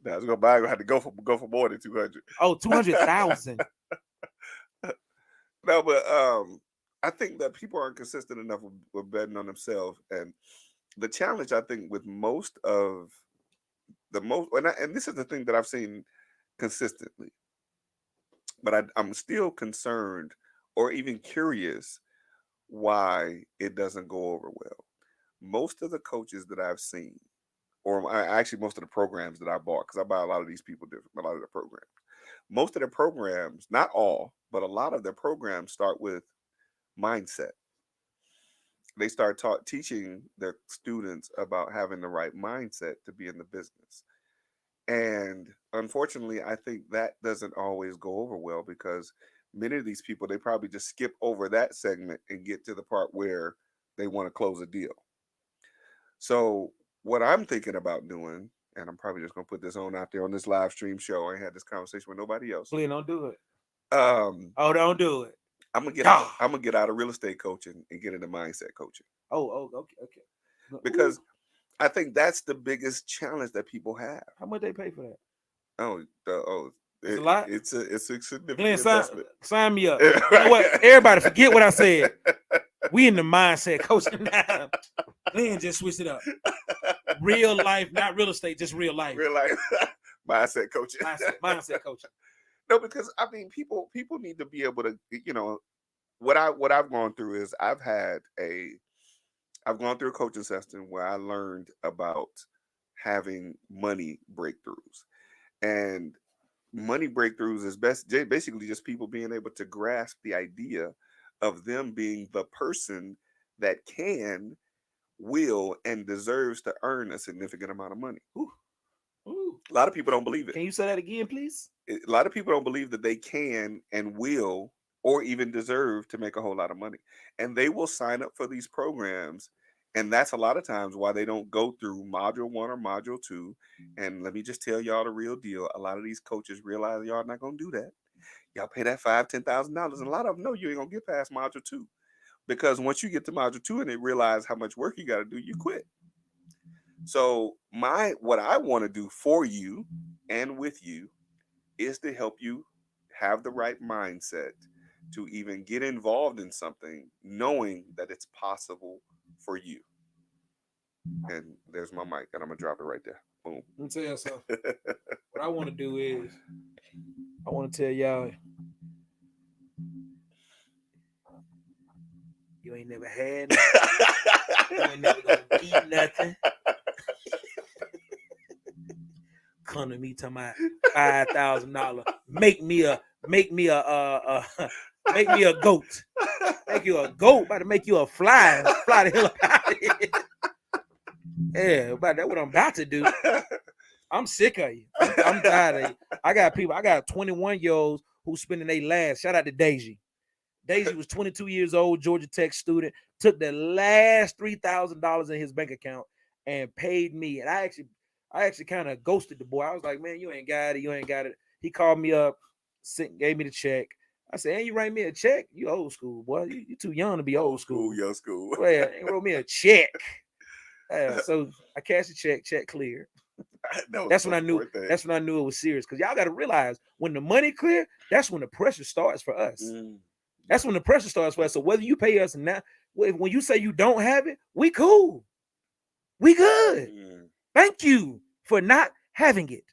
No, I was gonna buy. I had to go for more than 200. Oh, 200,000. No, but I think that people aren't consistent enough with betting on themselves, and the challenge I think with most of the most, and this is the thing that I've seen consistently, but I'm still concerned or even curious why it doesn't go over well. Most of the coaches that I've seen, or actually most of the programs that I bought, because I buy a lot of these people different, a lot of the programs. Most of the programs, not all, but a lot of their programs start with mindset. They start teaching their students about having the right mindset to be in the business. And unfortunately, I think that doesn't always go over well because many of these people, they probably just skip over that segment and get to the part where they want to close a deal. So, what I'm thinking about doing, and I'm probably just going to put this on out there on this live stream show, I ain't had this conversation with nobody else. Glenn, don't do it. Um, Oh, don't do it. I'm gonna get out. Ah. I'm gonna get out of real estate coaching and get into mindset coaching Oh, okay, okay. Ooh, because I think that's the biggest challenge that people have. how much they pay for that? Oh, It's a lot. it's a Glenn, significant sign, investment. sign me up. You know what? Everybody, forget what I said. We in the mindset coaching now. Glenn just switched it up. Real life, not real estate, just real life. Real life mindset coaching. Mindset coaching. No, because I mean, people need to be able to, what I've gone through is I've gone through a coaching session where I learned about having money breakthroughs, and money breakthroughs is basically just people being able to grasp the idea of them being the person that can, will, and deserves to earn a significant amount of money. Ooh. Ooh. A lot of people don't believe it. Can you say that again, please? A lot of people don't believe that they can and will or even deserve to make a whole lot of money. And they will sign up for these programs. And that's a lot of times why they don't go through module 1 or module 2. And let me just tell y'all the real deal. A lot of these coaches realize y'all not going to do that. Y'all pay that $5,000-$10,000. And a lot of them know you ain't going to get past module 2. Because once you get to module 2 and they realize how much work you got to do, you quit. So what I want to do for you and with you is to help you have the right mindset to even get involved in something, knowing that it's possible for you. And there's my mic, and I'm gonna drop it right there. Boom. Let me tell you something. What I want to do is, I want to tell y'all, you ain't never had nothing. You ain't never gonna eat nothing. Come to me talking about $5,000. Make me a goat. Make you a goat. About to make you a fly. Fly the hell out of here. Yeah, but that's what I'm about to do. I'm sick of you. I'm tired of you. I got 21-year-olds who spending their last. Shout out to Deji. Deji was 22 years old, Georgia Tech student. Took the last $3,000 in his bank account and paid me. And I actually kind of ghosted the boy. I was like, man, you ain't got it. You ain't got it. He called me up, gave me the check. I said, hey, you write me a check? You old school, boy. You too young to be old school. Young school. Well, yeah, he wrote me a check. So I cashed the check cleared. That's when I knew it was serious. Because y'all got to realize when the money clear, that's when the pressure starts for us. That's when the pressure starts for us. So whether you pay us now, when you say you don't have it, we cool. We good. Thank you for not having it.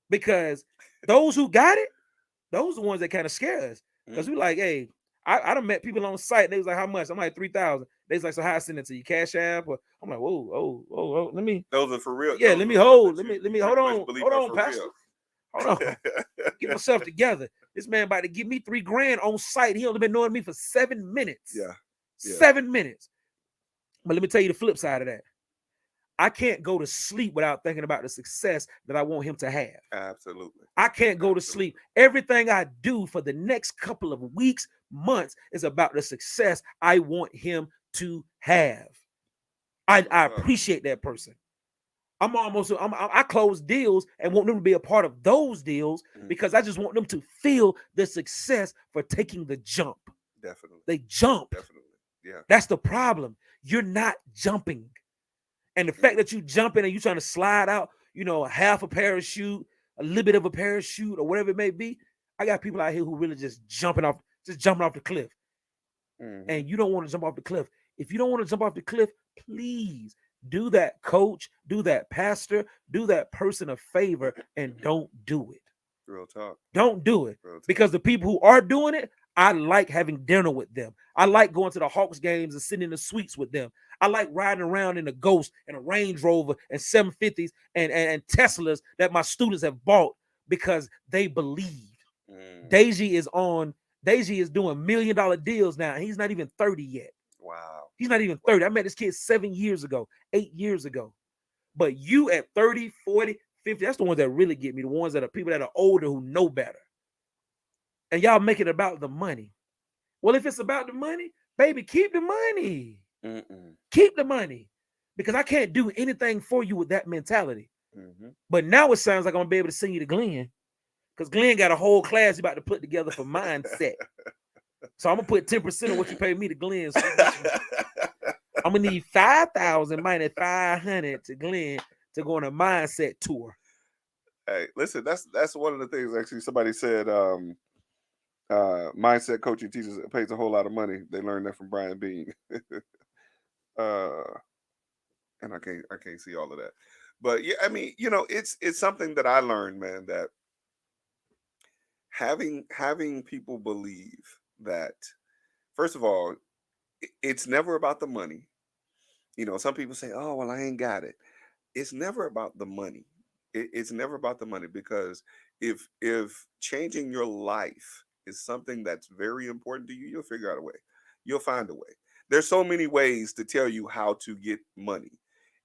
Because those who got it, those are the ones that kind of scare us. Because we like, hey, I done met people on site. They was like, how much? I'm like, 3,000. They was like, so how I send it to you? Cash App? Or I'm like, whoa. Let me. Those are for real. Yeah, let me hold. Let me hold on, Pastor. Hold on. Get myself together. This man about to give me $3,000 on site. He only been knowing me for 7 minutes. Yeah. 7 minutes. But let me tell you the flip side of that. I can't go to sleep without thinking about the success that I want him to have. Absolutely. I can't go to sleep. Everything I do for the next couple of weeks, months is about the success I want him to have. I appreciate that person. I close deals and want them to be a part of those deals because I just want them to feel the success for taking the jump. Definitely. They jump. Definitely. Yeah. That's the problem. You're not jumping. And the fact that you jump in and you trying to slide out, half a parachute, a little bit of a parachute, or whatever it may be. I got people out here who really just jumping off the cliff. And you don't want to jump off the cliff. If you don't want to jump off the cliff, please do that coach, do that pastor, do that person a favor, and don't do it. Real talk. Don't do it. Because the people who are doing it, I like having dinner with them. I like going to the Hawks games and sitting in the suites with them. I like riding around in a Ghost and a Range Rover and 750s and Teslas that my students have bought because they believed. Deji is doing $1 million deals now. He's not even 30 yet. Wow. He's not even 30. I met this kid 7 years ago, 8 years ago. But you at 30, 40, 50, that's the ones that really get me. The ones that are people that are older who know better. And y'all make it about the money. Well, if it's about the money, baby, keep the money. Keep the money. Because I can't do anything for you with that mentality. But now it sounds like I'm going to be able to send you to Glenn. Because Glenn got a whole class he about to put together for mindset. So I'm going to put 10% of what you pay me to Glenn. So I'm going to need 5,000 minus 500 to Glenn to go on a mindset tour. Hey, listen, that's one of the things actually somebody said Mindset coaching teaches pays a whole lot of money. They learned that from Brian Bean. uh, and I can't see all of that. But yeah, I mean, it's something that I learned, man, that having people believe that, first of all, it's never about the money. Some people say, "Oh, well, I ain't got it." It's never about the money. It's never about the money, because if changing your life is something that's very important to you, you'll figure out a way. You'll find a way. There's so many ways to tell you how to get money,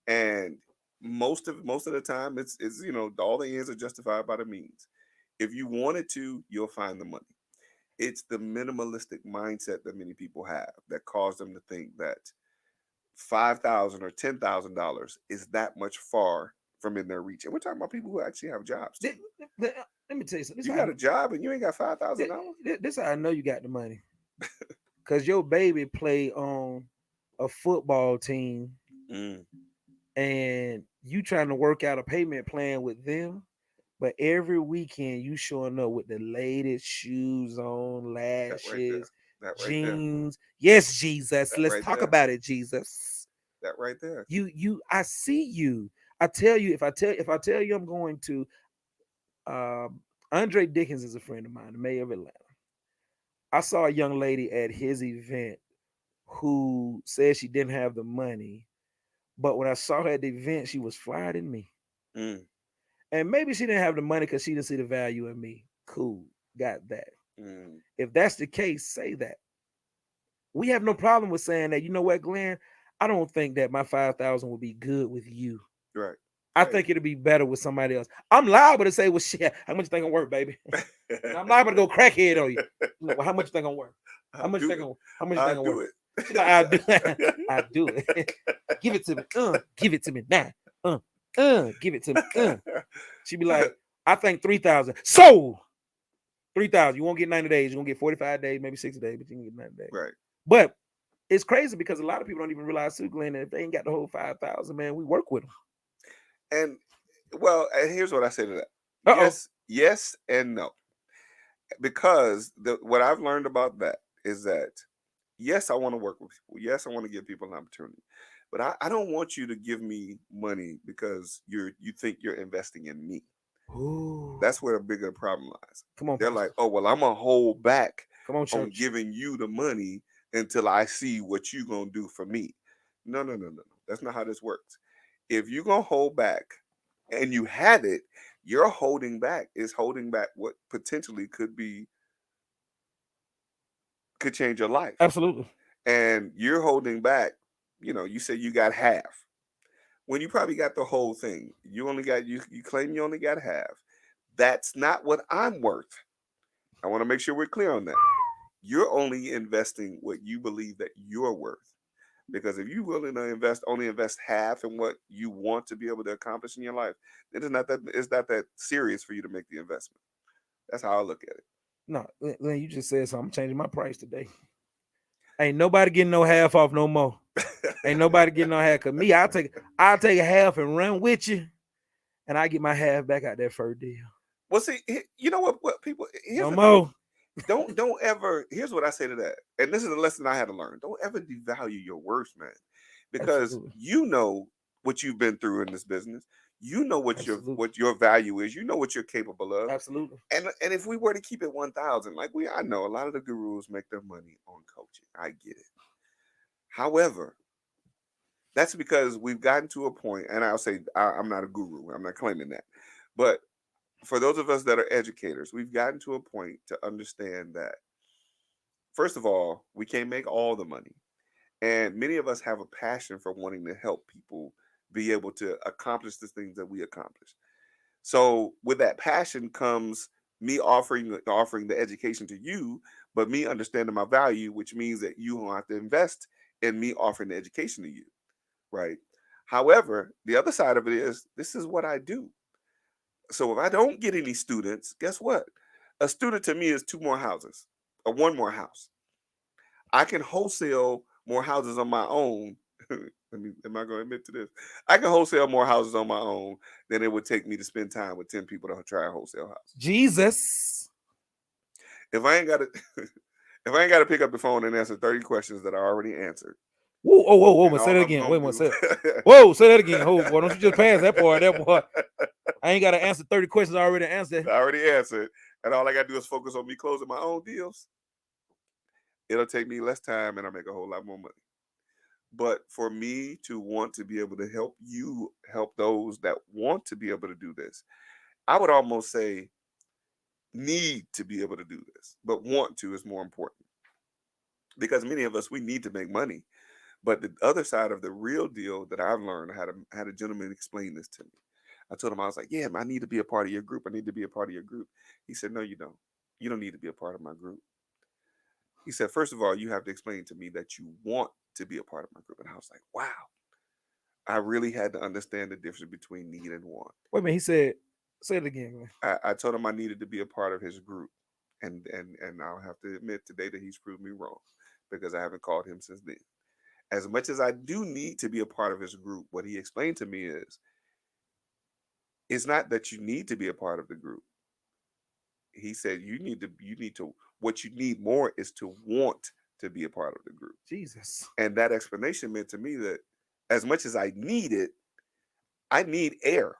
and most of the time, it's all the ends are justified by the means. If you wanted to, you'll find the money. It's the minimalistic mindset that many people have that cause them to think that $5,000 or $10,000 is that much far from in their reach. And we're talking about people who actually have jobs too. Let me tell you something. You got a job and you ain't got $5,000. This how I know you got the money. Cause your baby play on a football team, Mm, and you trying to work out a payment plan with them. But every weekend you showing up with the latest shoes on, that right there. lashes, That right there. jeans. Yes, Jesus. That Let's right talk there. about it, Jesus. That right there. I see you. I tell you, if I tell you I'm going to Andre Dickens is a friend of mine, the mayor of Atlanta. I saw a young lady at his event who said she didn't have the money, but when I saw her at the event, she was flyer than me. Mm, And maybe she didn't have the money because she didn't see the value in me. Cool, got that. mm, If that's the case, say that. We have no problem with saying that. You know what, Glenn? I don't think that my 5,000 would be good with you. right. I Right. think it'll be better with somebody else. I'm liable to say, well, shit, how much you think I'm worth, baby? And I'm liable to go crackhead on you. Well, how much you think I'm worth? I'll do it. How much you I'll think I'm worth? do She's like, I'll do it. I'll do it. Give it to me. Give it to me now. Give it to me. She be like, it. I think 3,000. So 3,000. You won't get 90 days. You're gonna get 45 days, maybe 60 days, but you can get 90 days. Right. But it's crazy because a lot of people don't even realize too, Glenn, that if they ain't got the whole 5,000, man, we work with them. And well, and here's what I say to that. Uh-oh. Yes, and no. Because what I've learned about that is that yes, I want to work with people. Yes, I want to give people an opportunity. But I don't want you to give me money because you think you're investing in me. Ooh. That's where a bigger problem lies. Come on, They're Pastor. like, oh well, I'm gonna hold back Come on, on church. giving you the money until I see what you gonna do for me. No, no, no, no, no. That's not how this works. If you're gonna hold back and you have it, you're holding back is holding back what potentially could change your life. Absolutely. And you're holding back, you say you got half. When you probably got the whole thing. You claim you only got half. That's not what I'm worth. I want to make sure we're clear on that. You're only investing what you believe that you're worth. Because if you're willing to only invest half in what you want to be able to accomplish in your life, then it's not that serious for you to make the investment. That's how I look at it. No, Glenn, you just said something. I'm changing my price today. Ain't nobody getting no half off no more. Ain't nobody getting no half. Cause me, I'll take a half and run with you, and I get my half back out that first deal. Well, see, you know what people. Here's No the thing. more. Don't ever. Here's what I say to that, and this is a lesson I had to learn. Don't ever devalue your worth, man, because Absolutely. you know what you've been through in this business. You know Absolutely. what your value is. You know what you're capable of. Absolutely. And if we were to keep it 1,000, like I know a lot of the gurus make their money on coaching. I get it. However, that's because we've gotten to a point, and I'll say I'm not a guru. I'm not claiming that, but for those of us that are educators, we've gotten to a point to understand that first of all, we can't make all the money. And many of us have a passion for wanting to help people be able to accomplish the things that we accomplish. So with that passion comes me offering the education to you, but me understanding my value, which means that you don't have to invest in me offering the education to you, right? However, the other side of it is this is what I do. So if I don't get any students, guess what? A student to me is two more houses or one more house. I can wholesale more houses on my own. Am I going to admit to this? I can wholesale more houses on my own than it would take me to spend time with 10 people to try a wholesale house. Jesus. If I ain't got to, if I ain't got to pick up the phone and answer 30 questions that I already answered, Whoa, oh, whoa, whoa, and man, say all that I'm again. gonna Wait, one, do, say whoa, say that again. Hold, boy, don't you just pass that part. That boy, I ain't got to answer 30 questions I already answered. I already answered, and all I got to do is focus on me closing my own deals. It'll take me less time, and I'll make a whole lot more money. But for me to want to be able to help you help those that want to be able to do this, I would almost say need to be able to do this, but want to is more important because many of us we need to make money. But the other side of the real deal that I've learned, I had a gentleman explain this to me. I told him I was like, "Yeah, man, I need to be a part of your group. I need to be a part of your group." He said, "No, you don't. You don't need to be a part of my group." He said, "First of all, you have to explain to me that you want to be a part of my group." And I was like, "Wow." I really had to understand the difference between need and want. Wait a minute, he said, say it again, man. I told him I needed to be a part of his group, and I'll have to admit today that he's proved me wrong because I haven't called him since then. As much as I do need to be a part of his group, what he explained to me is it's not that you need to be a part of the group. He said you need to what you need more is to want to be a part of the group. Jesus. And that explanation meant to me that as much as I need it, I need air.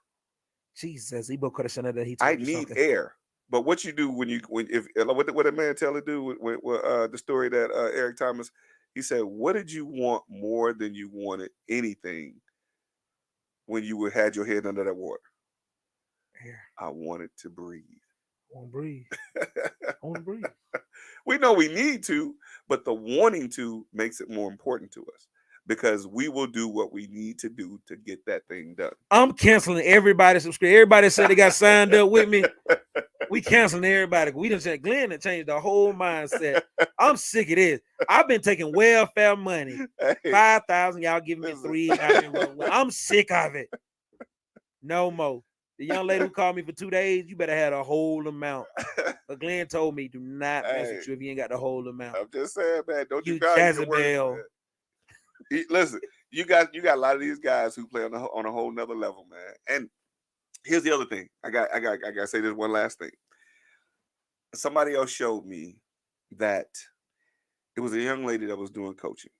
Jesus. Ebo could have shown that he I told you need something. air. But what you do when if what did man Taylor do with the story that Eric Thomas, he said, "What did you want more than you wanted anything when you had your head under that water?" Here, I wanted to breathe. I want to breathe. I want to breathe. We know we need to, but the wanting to makes it more important to us because we will do what we need to do to get that thing done. I'm canceling everybody subscribe. Everybody said they got signed up with me. We canceling everybody. We done said Glenn and changed the whole mindset. I'm sick of this. I've been taking welfare money. Hey, 5,000. Y'all giving me listen. 3. I've been rolling. I'm sick of it. No more. The young lady who called me for 2 days, you better have the whole amount. But Glenn told me, do not mess Hey, with you if you ain't got the whole amount. I'm just saying, man, don't You devalue your worth, Jezebel. man. Listen, you got a lot of these guys who play on a whole nother level, man. And here's the other thing. I got to say this one last thing. Somebody else showed me that it was a young lady that was doing coaching,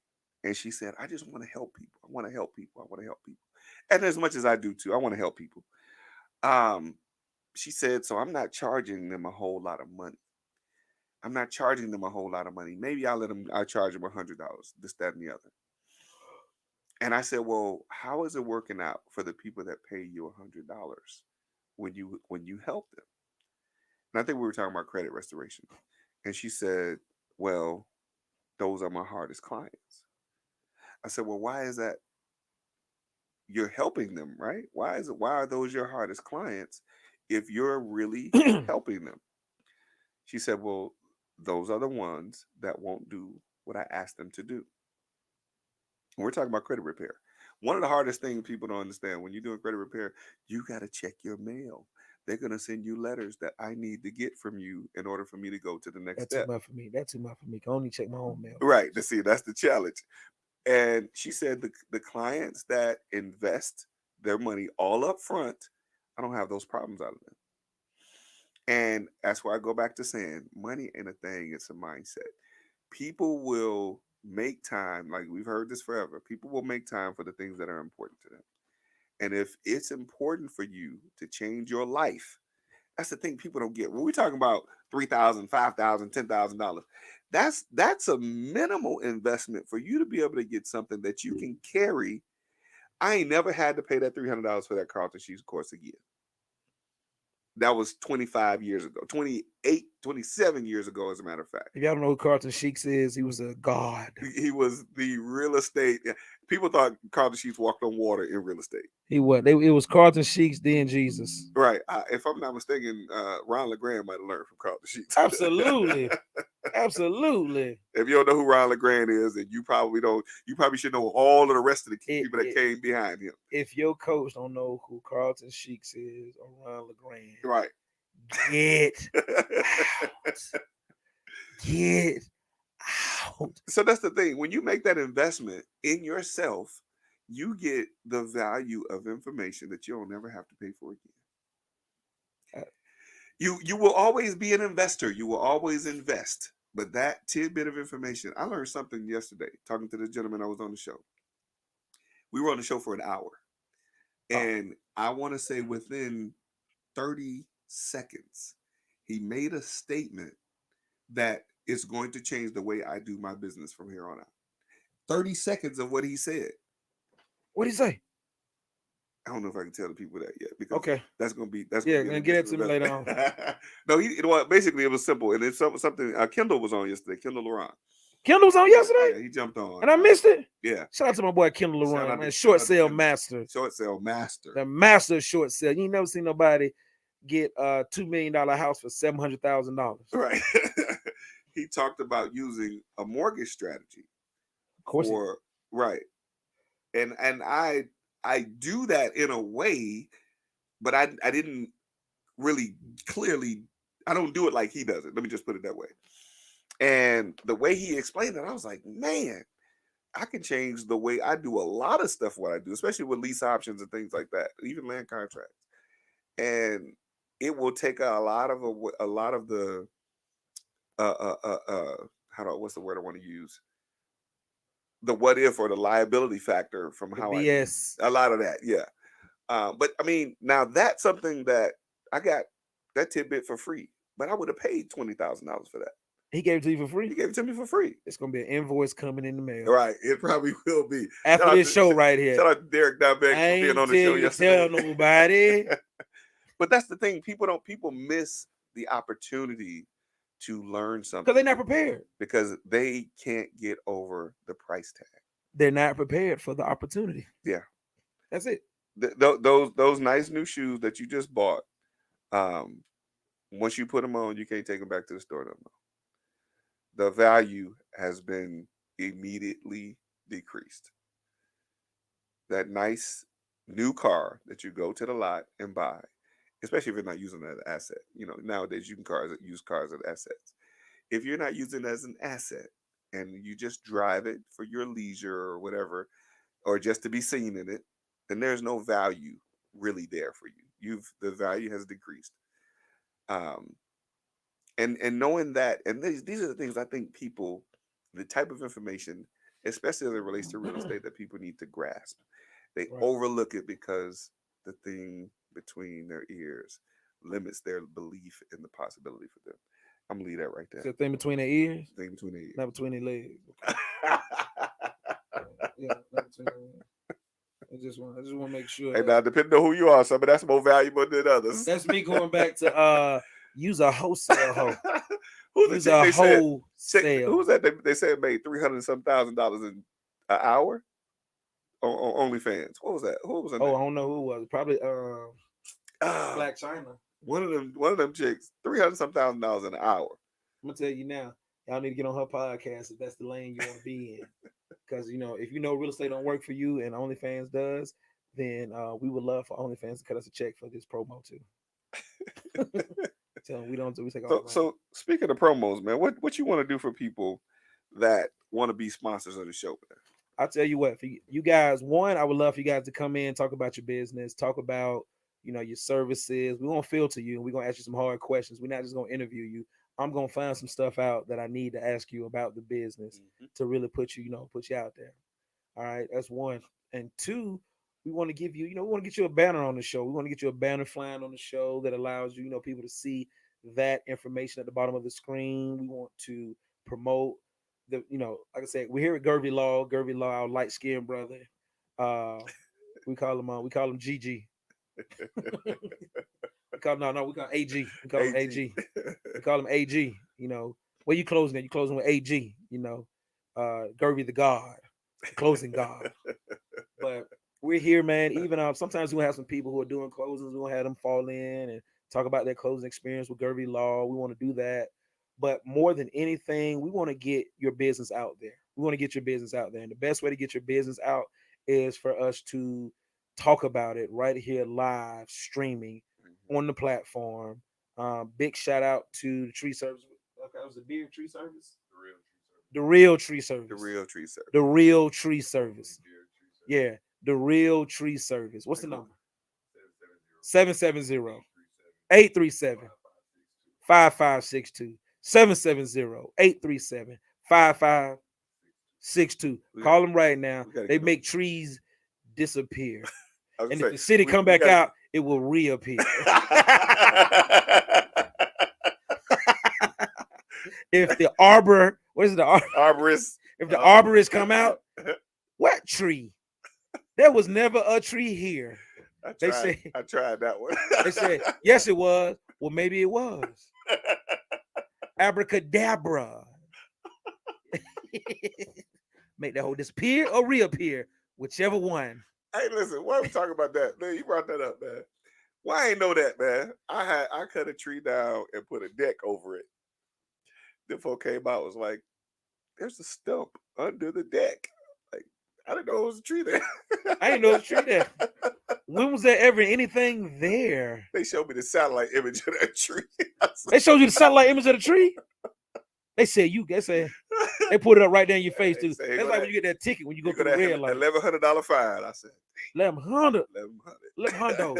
and she said, "I just want to help people. I want to help people. I want to help people." And as much as I do too, I want to help people. Um, she said, "So I'm not charging them a whole lot of money. I'm not charging them a whole lot of money. Maybe I charge them $100, this, that, and the other." And I said, "Well, how is it working out for the people that pay you $100 when you help them?" And I think we were talking about credit restoration. And she said, "Well, those are my hardest clients." I said, "Well, why is that? You're helping them, right? Why are those your hardest clients if you're really helping them?" She said, "Well, those are the ones that won't do what I asked them to do." And we're talking about credit repair. One of the hardest things people don't understand when you're doing credit repair, you got to check your mail. They're going to send you letters that I need to get from you in order for me to go to the next That's too step. much for me. That's too much for me. I can only check my own mail. Right. To see, that's the challenge. And she said the clients that invest their money all up front, I don't have those problems out of them. And that's why I go back to saying money ain't a thing, it's a mindset. People will make time, like we've heard this forever. People will make time for the things that are important to them. And if it's important for you to change your life, that's the thing people don't get. When we're talking about 3,000, 5,000, $10,000, that's a minimal investment for you to be able to get something that you can carry. I ain't never had to pay that $300 for that Carlton Sheets course again. That was 25 years ago, 28, 27 years ago, as a matter of fact. If y'all don't know who Carlton Sheeks is, he was a god. He was the real estate. People thought Carlton Sheets walked on water in real estate. He was. It was Carlton Sheeks, then Jesus. Right. If I'm not mistaken, Ron LeGrand might have learned from Carlton Sheets. Absolutely. Absolutely. If you don't know who Ron LeGrand is, and you probably should know all of the rest of the people that came behind him. If your coach don't know who Carlton Sheeks is or Ron LeGrand, Right. get out. Get out. So that's the thing. When you make that investment in yourself, you get the value of information that you don't ever have to pay for again. You will always be an investor. You will always invest. But that tidbit of information, I learned something yesterday talking to the gentleman I was on the show. We were on the show for an hour. Oh, And I want to say within 30 seconds, he made a statement that is going to change the way I do my business from here on out. 30 seconds of what he said. what do you say? I don't know if I can tell the people that yet because Okay. that's gonna Yeah, be an and get it additional to me later on. investment. No, basically it was simple, and it's something. Kendall was on yesterday. Kendall Laurent. Kendall was on Yeah, yesterday, yeah, he jumped on. and I missed it. Yeah, Shout out to my boy Kendall shout Laurent, out man. to Short sale Kendall. master. Short sale master. The master of short sale. You ain't never seen nobody get a $2 million house for $700,000. Of Right. He talked about using a mortgage strategy course he did. for right, and I do that in a way, but I didn't really clearly. I don't do it like he does it. Let me just put it that way. And the way he explained it, I was like, man, I can change the way I do a lot of stuff. What I do, especially with lease options and things like that, even land contracts, and it will take a lot of the how do what's the word I want to use, the what if or the liability factor from The how I do BS. a lot of that. Yeah. But I mean, now that's something that I got that tidbit for free, but I would have paid $20,000 for that. He gave it to you for He free. gave it to me for free. It's gonna be an invoice coming in the mail Right. It probably will be. after this show right here. Shout out to Derek I Dybeck for being ain't on tell the show you to yesterday. tell nobody. But that's the thing. People miss the opportunity to learn Because something they're not prepared. because they can't get over the price tag. They're not prepared for the opportunity. Yeah. That's it. Those nice new shoes that you just bought, um, once you put them on, you can't take them back to the store no more. The value has been immediately decreased. That nice new car that you go to the lot and buy, especially if you're not using that asset. You know, nowadays you can use cars as assets. If you're not using it as an asset and you just drive it for your leisure or whatever, or just to be seen in it, then there's no value really there for you. The value has decreased. Um, and knowing that, and these are the things I think people, the type of information, especially as it relates to real estate, that people need to grasp. They Right. overlook it because the thing between their ears limits their belief in the possibility for them. I'm gonna leave that right It's there. the thing between their ears, Thing between their not between their legs. ears. Yeah, not between their legs. I just want to make sure And that now, depending on who you are, some of that's more valuable than others. that's me going back to use a wholesale hoe. Who's the Use chick a they said? wholesale. Who's that? They said made 300 some $1,000 in an hour on OnlyFans. What was that? Who was her Oh, name? I don't know who it was. Probably Ah, Black China. one of them chicks. 300 some $1,000 in an hour. I'm gonna tell you now, y'all need to get on her podcast if that's the lane you want to be in. Because if you know real estate don't work for you and OnlyFans does, then we would love for OnlyFans to cut us a check for this promo too. Tell them we don't do, we take all the money. So speaking of promos, man, what you want to do for people that want to be sponsors of the show, man? I'll tell you what, for you guys, one, I would love for you guys to come in, talk about your business, talk about, your services. We're gonna filter you and we're gonna ask you some hard questions. We're not just gonna interview you. I'm gonna find some stuff out that I need to ask you about the business to really put put you out there. All right, that's one. And two, we want to give you, we want to get you a banner on the show. We want to get you a banner flying on the show that allows you, people to see that information at the bottom of the screen. We want to promote like I said, we're here at Gervy Law, our light skinned brother. We call him GG. we call no, we call him AG. We call him AG. We call him AG. Where you closing at? You closing with AG, Gervy the God, the closing God. But we're here, man. Even sometimes we'll have some people who are doing closings. We'll have them fall in and talk about their closing experience with Gervy Law. We want to do that. But more than anything, we want to get your business out there. We want to get your business out there. And the best way to get your business out is for us to talk about it right here live, streaming on the platform. Big shout out to the tree service. Okay, that was the beer tree service? The real tree service. The real tree service. The real tree service. Yeah, the real tree service. What's the number? 770-837 5562 770 5562. Call them right now. They make trees disappear. And if the city come back out, it will reappear. If the arborist? If the arborist come out, what tree? There was never a tree here. I tried that one. They said, yes, it was. Well, maybe it was. Abracadabra. Make that hole disappear or reappear, whichever one. Hey, listen, why are we talking about that? Man, you brought that up, man. Why I ain't know that, man? I cut a tree down and put a deck over it. The folk came out, was like, there's a stump under the deck. Like, I didn't know it was a tree there. I didn't know it was a tree there. When was there ever anything there? They showed me the satellite image of that tree. They showed you the satellite image of the tree? They said they put it up right there in your face too. That's like when you get that ticket when you go through the red light. $1,100 fine. I said, $1,100.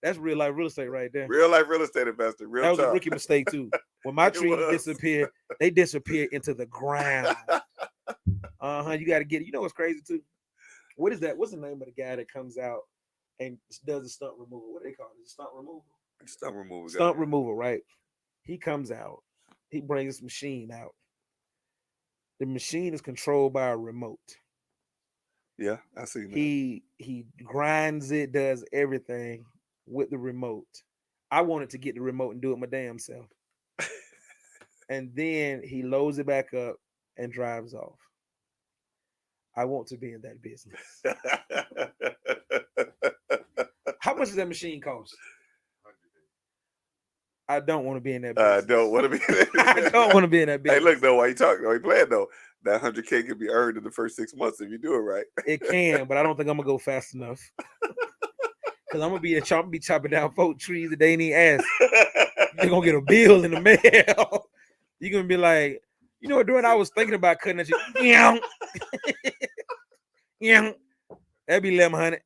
That's real life real estate right there. Real life real estate investor. That was a rookie mistake too. When my trees disappear, they disappear into the ground. You got to get it. You know what's crazy too? What is that? What's the name of the guy that comes out and does the stunt removal? What do they call it? Stunt removal. Stunt removal, right? He comes out. He brings this machine out. The machine is controlled by a remote. Yeah, I see that. He grinds it, does everything with the remote. I wanted to get the remote and do it my damn self. And then he loads it back up and drives off. I want to be in that business. How much does that machine cost? I don't want to be in that business. I don't want to be in that business. I don't want to be in that business. Hey, look, though, why you talking? Why you playing, though? That 100K can be earned in the first 6 months if you do it right. It can, but I don't think I'm going to go fast enough. Because I'm going to be chopping down folk trees that they need ass. You're going to get a bill in the mail. You're going to be like, you know what, during I was thinking about cutting that shit. That'd be $1,100.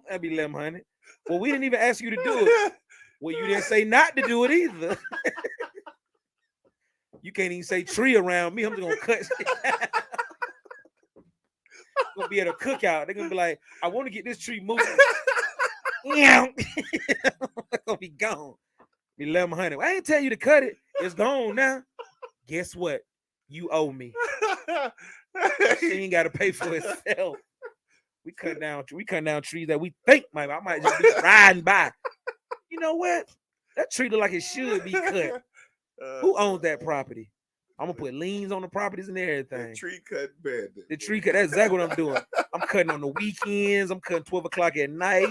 That'd be $1,100. Well, we didn't even ask you to do it. Well, you didn't say not to do it either. You can't even say tree around me. I'm just gonna cut shit. Gonna be at a cookout. They're gonna be like, I want to get this tree moving. It's gonna be gone. Be $1,100. I ain't tell you to cut it. It's gone now. Guess what? You owe me. She ain't got to pay for itself. We cut down trees that we think I might just be riding by. You know what? That tree look like it should be cut. Who owns that property? I'm gonna put liens on the properties and everything. The tree cut bandit. The tree cut. That's exactly what I'm doing. I'm cutting on the weekends. I'm cutting 12 o'clock at night.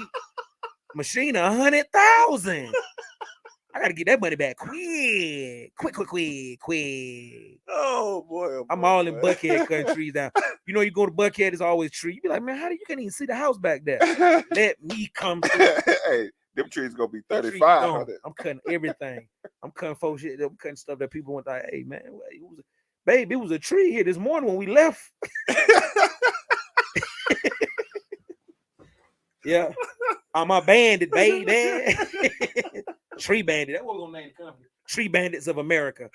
Machine $100,000. I gotta get that money back quick. Oh boy! I'm all in Buckhead cutting trees down. You know, you go to Buckhead, it's always tree. You be like, man, how do you can't even see the house back there? Let me come through. Hey, them trees gonna be 35. I'm cutting everything. I'm cutting folks shit. I'm cutting stuff that people want to like, hey man, it was a tree here this morning when we left. Yeah. I'm a bandit, baby. Tree Bandit. That's what we're gonna name the company. Tree Bandits of America.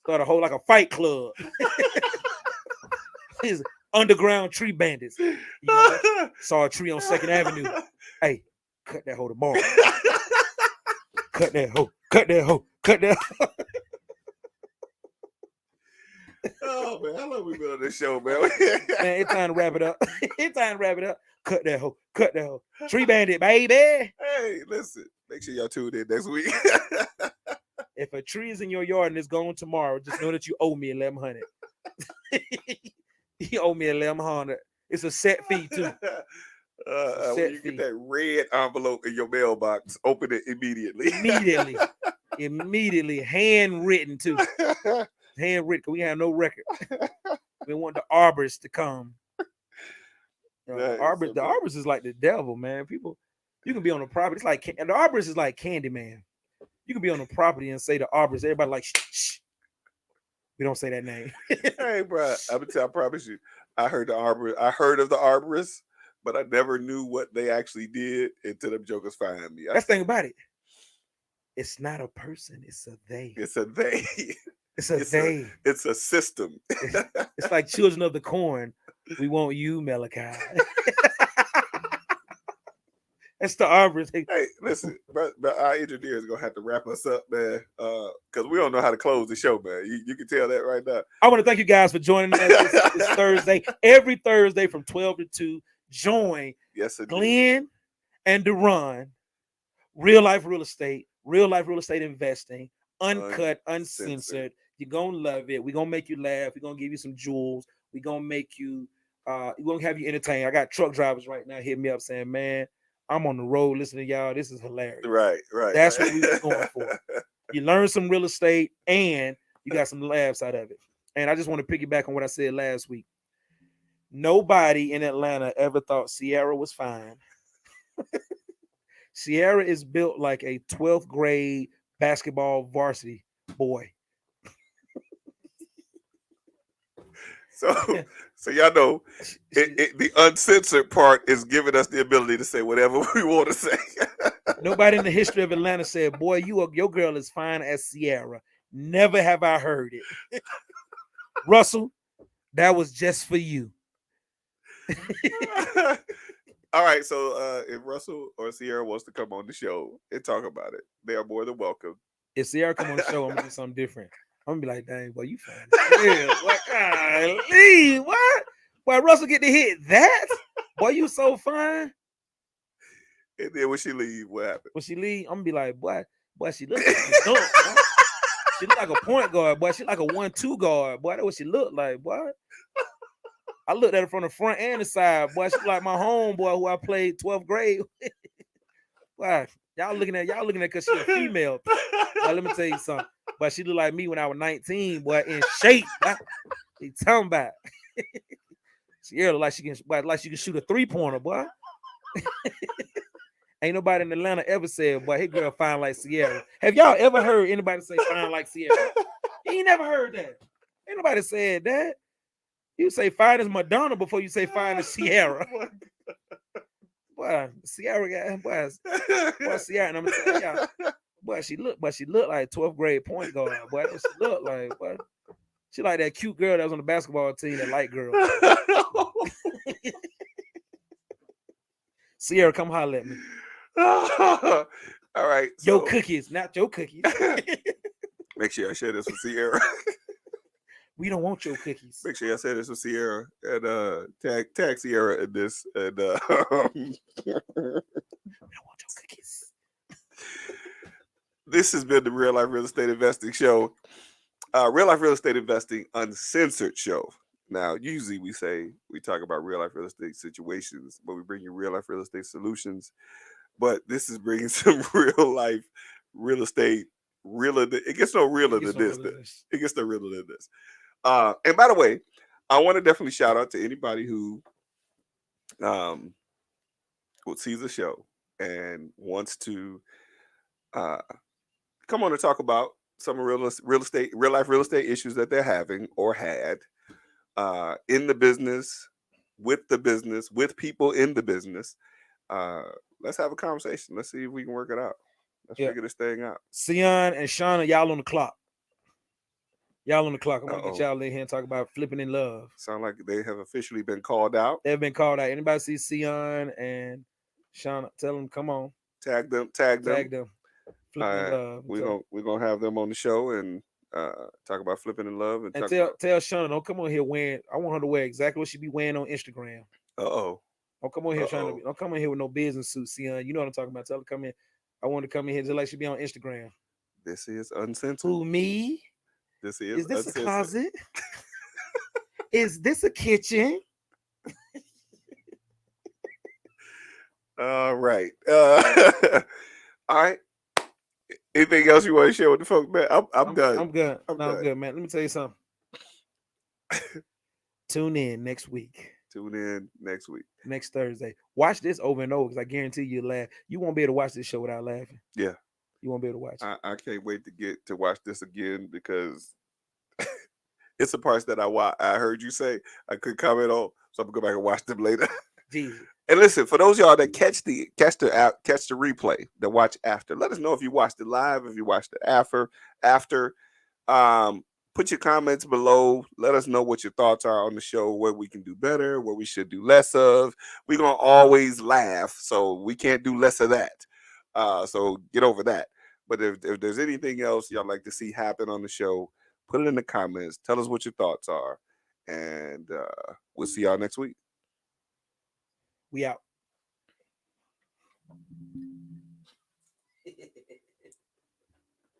Start a whole like a fight club. These underground tree bandits. You know, saw a tree on 2nd Avenue. Hey, cut that hoe tomorrow. Cut that hoe. Cut that hoe. Cut that hoe. Oh man, how long we been on this show, man? Man, it's time to wrap it up. It's time to wrap it up. Cut that hoe. Cut that hoe. Tree Bandit, baby. Hey, listen. Make sure y'all tune in next week. If a tree is in your yard and it's gone tomorrow, just know that you owe me $1,100. You owe me $1,100. It's a set fee too. When you get that red envelope in your mailbox, open it immediately. Immediately. Handwritten too. Handwritten, because we have no record. We want the arborist to come. The arborist is like the devil, man. People, you can be on a property. It's like the arborist is like Candyman. You can be on a property and say the arborist. Everybody like, shh. We don't say that name. Hey, bro, I promise you, I heard of the arborist, but I never knew what they actually did until them jokers find me. That's the thing about it. It's not a person. It's a they. It's a they. It's a It's a they. it's a system. It's like children of the corn. We want you, Malachi. That's the arborist. Hey, listen, but our engineer is gonna have to wrap us up, man, because we don't know how to close the show, man. You can tell that right now. I want to thank you guys for joining us this Thursday. Every Thursday from 12 to 2, join Yes, indeed. Glenn and Duran, real life real estate investing, uncut, uncensored. You're gonna love it. We're gonna make you laugh. We're gonna give you some jewels. We're gonna make you we're gonna have you entertained. I got truck drivers right now hitting me up saying, man, I'm on the road listening to y'all. This is hilarious. Right. That's what we was going for. You learn some real estate and you got some laughs out of it. And I just want to piggyback on what I said last week. Nobody in Atlanta ever thought Sierra was fine. Sierra is built like a 12th grade basketball varsity boy. So y'all know the uncensored part is giving us the ability to say whatever we want to say. Nobody in the history of Atlanta said, boy, your girl is fine as Sierra. Never have I heard it. Russell, that was just for you. All right, so if Russell or Sierra wants to come on the show and talk about it, they are more than welcome. If Sierra come on the show, I'm gonna do something different. I'm gonna be like, dang, boy, you fine. Yeah, what? Golly, what? Boy, Russell get to hit that? Boy, you so fine. And then when she leave, what happened? When she leave, I'm gonna be like, boy, she look like a dunk, boy. She look like a point guard, boy. She like a 1-2 guard, boy. That's what she look like, boy. I looked at her from the front and the side, boy. She like my homeboy who I played 12th grade. Boy, y'all looking at because she's a female. Boy, let me tell you something. But she look like me when I was 19, boy, in shape. They talking about. Sierra look like she can shoot a 3-pointer, boy. Ain't nobody in Atlanta ever said, boy, hey girl fine like Sierra. Have y'all ever heard anybody say fine like Sierra? You ain't never heard that. Ain't nobody said that. You say fine as Madonna before you say fine as Sierra. Boy, Sierra got boy, Sierra, and I'm gonna tell y'all, boy, she look like 12th grade point guard. Boy, that's what she look like, boy. She like that cute girl that was on the basketball team, that light girl. Sierra, come holler at me. All right. Your cookies, not your cookies. Make sure I share this with Sierra. We don't want your cookies. Make sure I say this with Sierra and tag Sierra in this. And we don't want your cookies. This has been the Real Life Real Estate Investing Show. Real Life Real Estate Investing Uncensored Show. Now, usually we talk about real life real estate situations, but we bring you real life real estate solutions. But this is bringing some real life real estate. It gets no realer than this. It gets no realer than this. And by the way, I want to definitely shout out to anybody who sees the show and wants to come on and talk about some real life real estate issues that they're having or had in the business, with people in the business. Let's have a conversation. Let's see if we can work it out. Let's figure this thing out. Sion and Shauna, y'all on the clock. I'm gonna get y'all in here and talk about flipping in love. Sound like they have officially been called out. They've been called out. Anybody see Sion and Shauna? Tell them, come on. Tag them. Flipping in love. We're gonna have them on the show and talk about flipping in love and tell Shauna, don't come on here wearing. I want her to wear exactly what she be wearing on Instagram. Don't come on here don't come in here with no business suit, Sion. You know what I'm talking about. Tell her come in. I want to come in here just like she be on Instagram. This is uncensored. Who, me? This is this uncensored. A closet? Is this a kitchen? All right. All right. Anything else you want to share with the folks, man? I'm done. I'm good. I'm good, man. Let me tell you something. Tune in next week. Next Thursday. Watch this over and over because I guarantee you'll laugh. You won't be able to watch this show without laughing. Yeah. You won't be able to watch it. I can't wait to get to watch this again because it's the parts that I heard you say I could comment on. So I'm going to go back and watch them later. Jesus. And listen, for those of y'all that catch the replay, that watch after, let us know if you watched it live, if you watched it after. Um, put your comments below. Let us know what your thoughts are on the show, what we can do better, what we should do less of. We're gonna always laugh, so we can't do less of that. So get over that. But if there's anything else y'all like to see happen on the show, put it in the comments. Tell us what your thoughts are, and we'll see y'all next week. We out.